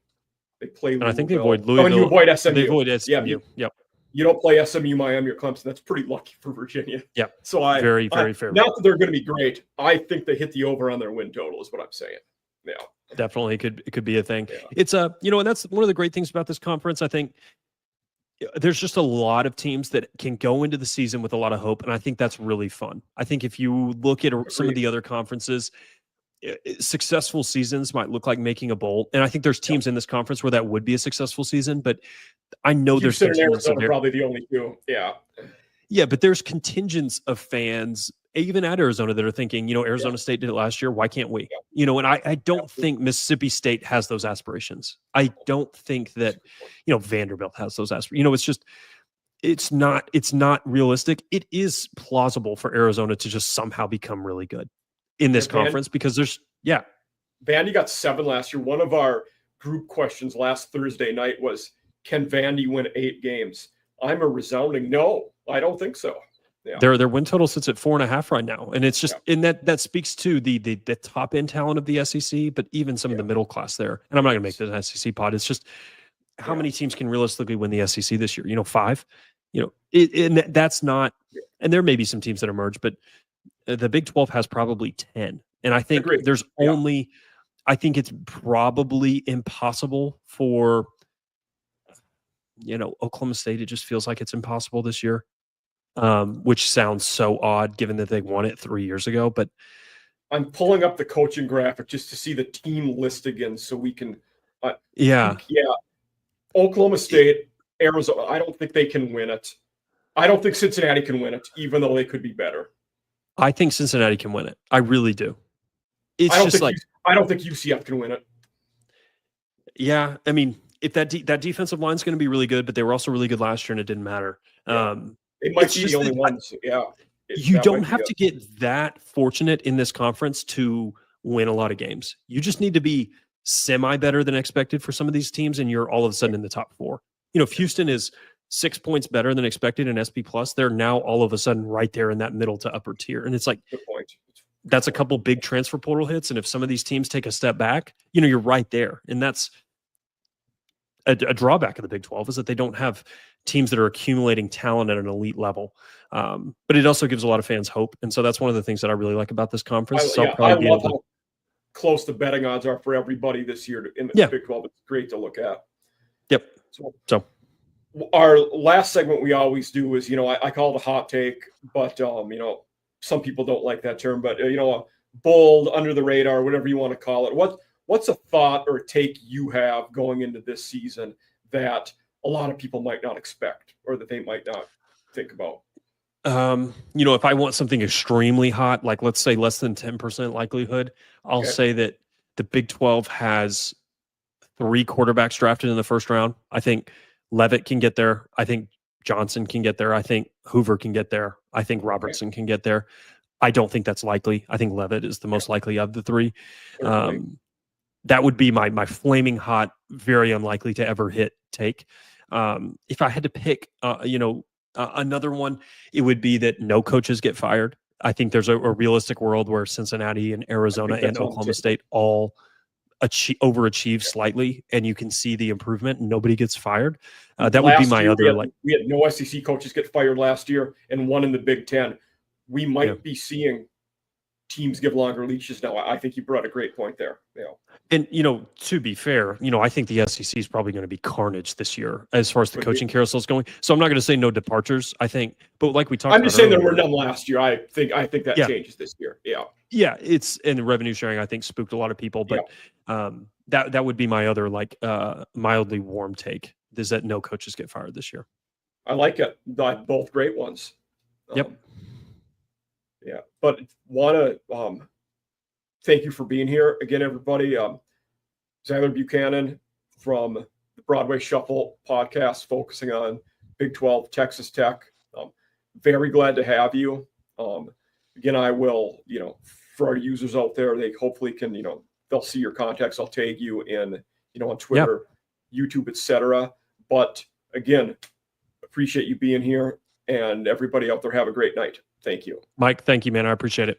they play Louisville. And I think they avoid Louisville. And you avoid SMU. They avoid SMU. Yep. You don't play SMU, Miami, or Clemson. That's pretty lucky for Virginia. Yeah. So very fair. Not that they're going to be great. I think they hit the over on their win total is what I'm saying. Yeah. Definitely it could be a thing. Yeah. It's and that's one of the great things about this conference. I think there's just a lot of teams that can go into the season with a lot of hope. And I think that's really fun. I think if you look at some of the other conferences, successful seasons might look like making a bowl. And I think there's teams in this conference where that would be a successful season, but I know there's contingents of probably the only two. Yeah. Yeah. But there's contingents of fans, even at Arizona, that are thinking, Arizona State did it last year. Why can't we? And I don't think Mississippi State has those aspirations. I don't think that, Vanderbilt has those aspirations. It's just, it's not realistic. It is plausible for Arizona to just somehow become really good in this conference because there's, Vandy got 7 last year. One of our group questions last Thursday night was, can Vandy win 8 games? I'm a resounding no. I don't think so. Yeah. Their win total sits at 4.5 right now, and it's just and that speaks to the top end talent of the SEC, but even some of the middle class there. And I'm not going to make this an SEC pod. It's just how many teams can realistically win the SEC this year? 5. And that's not. And there may be some teams that emerge, but the Big 12 has probably 10, and I think there's only. I think it's probably impossible for Oklahoma State. It just feels like it's impossible this year. Which sounds so odd given that they won it 3 years ago. But I'm pulling up the coaching graphic just to see the team list again so we can Oklahoma State, Arizona, I don't think they can win it. I don't think Cincinnati can win it, even though they could be better. I think Cincinnati can win it. I really do. I don't think UCF can win it. Yeah, I mean, if that defensive line is going to be really good, but they were also really good last year and it didn't matter. It might be the only ones. You don't have to get that fortunate in this conference to win a lot of games. You just need to be semi better than expected for some of these teams, and you're all of a sudden in the top 4. If Houston is 6 points better than expected in SP Plus, they're now all of a sudden right there in that middle to upper tier. And it's like, good point. That's a couple big transfer portal hits. And if some of these teams take a step back, you're right there. And that's a drawback of the Big 12 is that they don't have teams that are accumulating talent at an elite level. But it also gives a lot of fans hope. And so that's one of the things that I really like about this conference. I love how close the betting odds are for everybody this year in the Big 12. It's great to look at. Yep. So our last segment we always do is, I call it a hot take, but, some people don't like that term, but, a bold, under the radar, whatever you want to call it. What's a thought or take you have going into this season that a lot of people might not expect or that they might not think about? If I want something extremely hot, like let's say less than 10% likelihood, I'll say that the Big 12 has 3 quarterbacks drafted in the first round. I think Leavitt can get there. I think Johnson can get there. I think Hoover can get there. I think Robertson can get there. I don't think that's likely. I think Leavitt is the most likely of the 3. That would be my flaming hot, very unlikely to ever hit take. If I had to pick, another one, it would be that no coaches get fired. I think there's a realistic world where Cincinnati and Arizona and Oklahoma State all overachieve slightly, and you can see the improvement and nobody gets fired. That would be my other. We had no SEC coaches get fired last year and one in the Big Ten. We might be seeing teams give longer leashes now. I think you brought a great point there. And, to be fair, I think the SEC is probably going to be carnage this year as far as the coaching carousel is going. So I'm not going to say no departures, I think. But like we talked about, I'm just saying there were none last year. I think that changes this year. Yeah, and the revenue sharing, I think, spooked a lot of people. But that would be my other, mildly warm take, is that no coaches get fired this year. I like it. Both great ones. But want to thank you for being here again, everybody. Zyler Buchanan from the Broadway Shuffle Podcast, focusing on Big 12 Texas Tech. Very glad to have you. Again, I will, for our users out there, they hopefully can, they'll see your contacts. I'll tag you in, on Twitter, YouTube, etc. But again, appreciate you being here, and everybody out there, have a great night. Thank you. Mike, thank you, man. I appreciate it.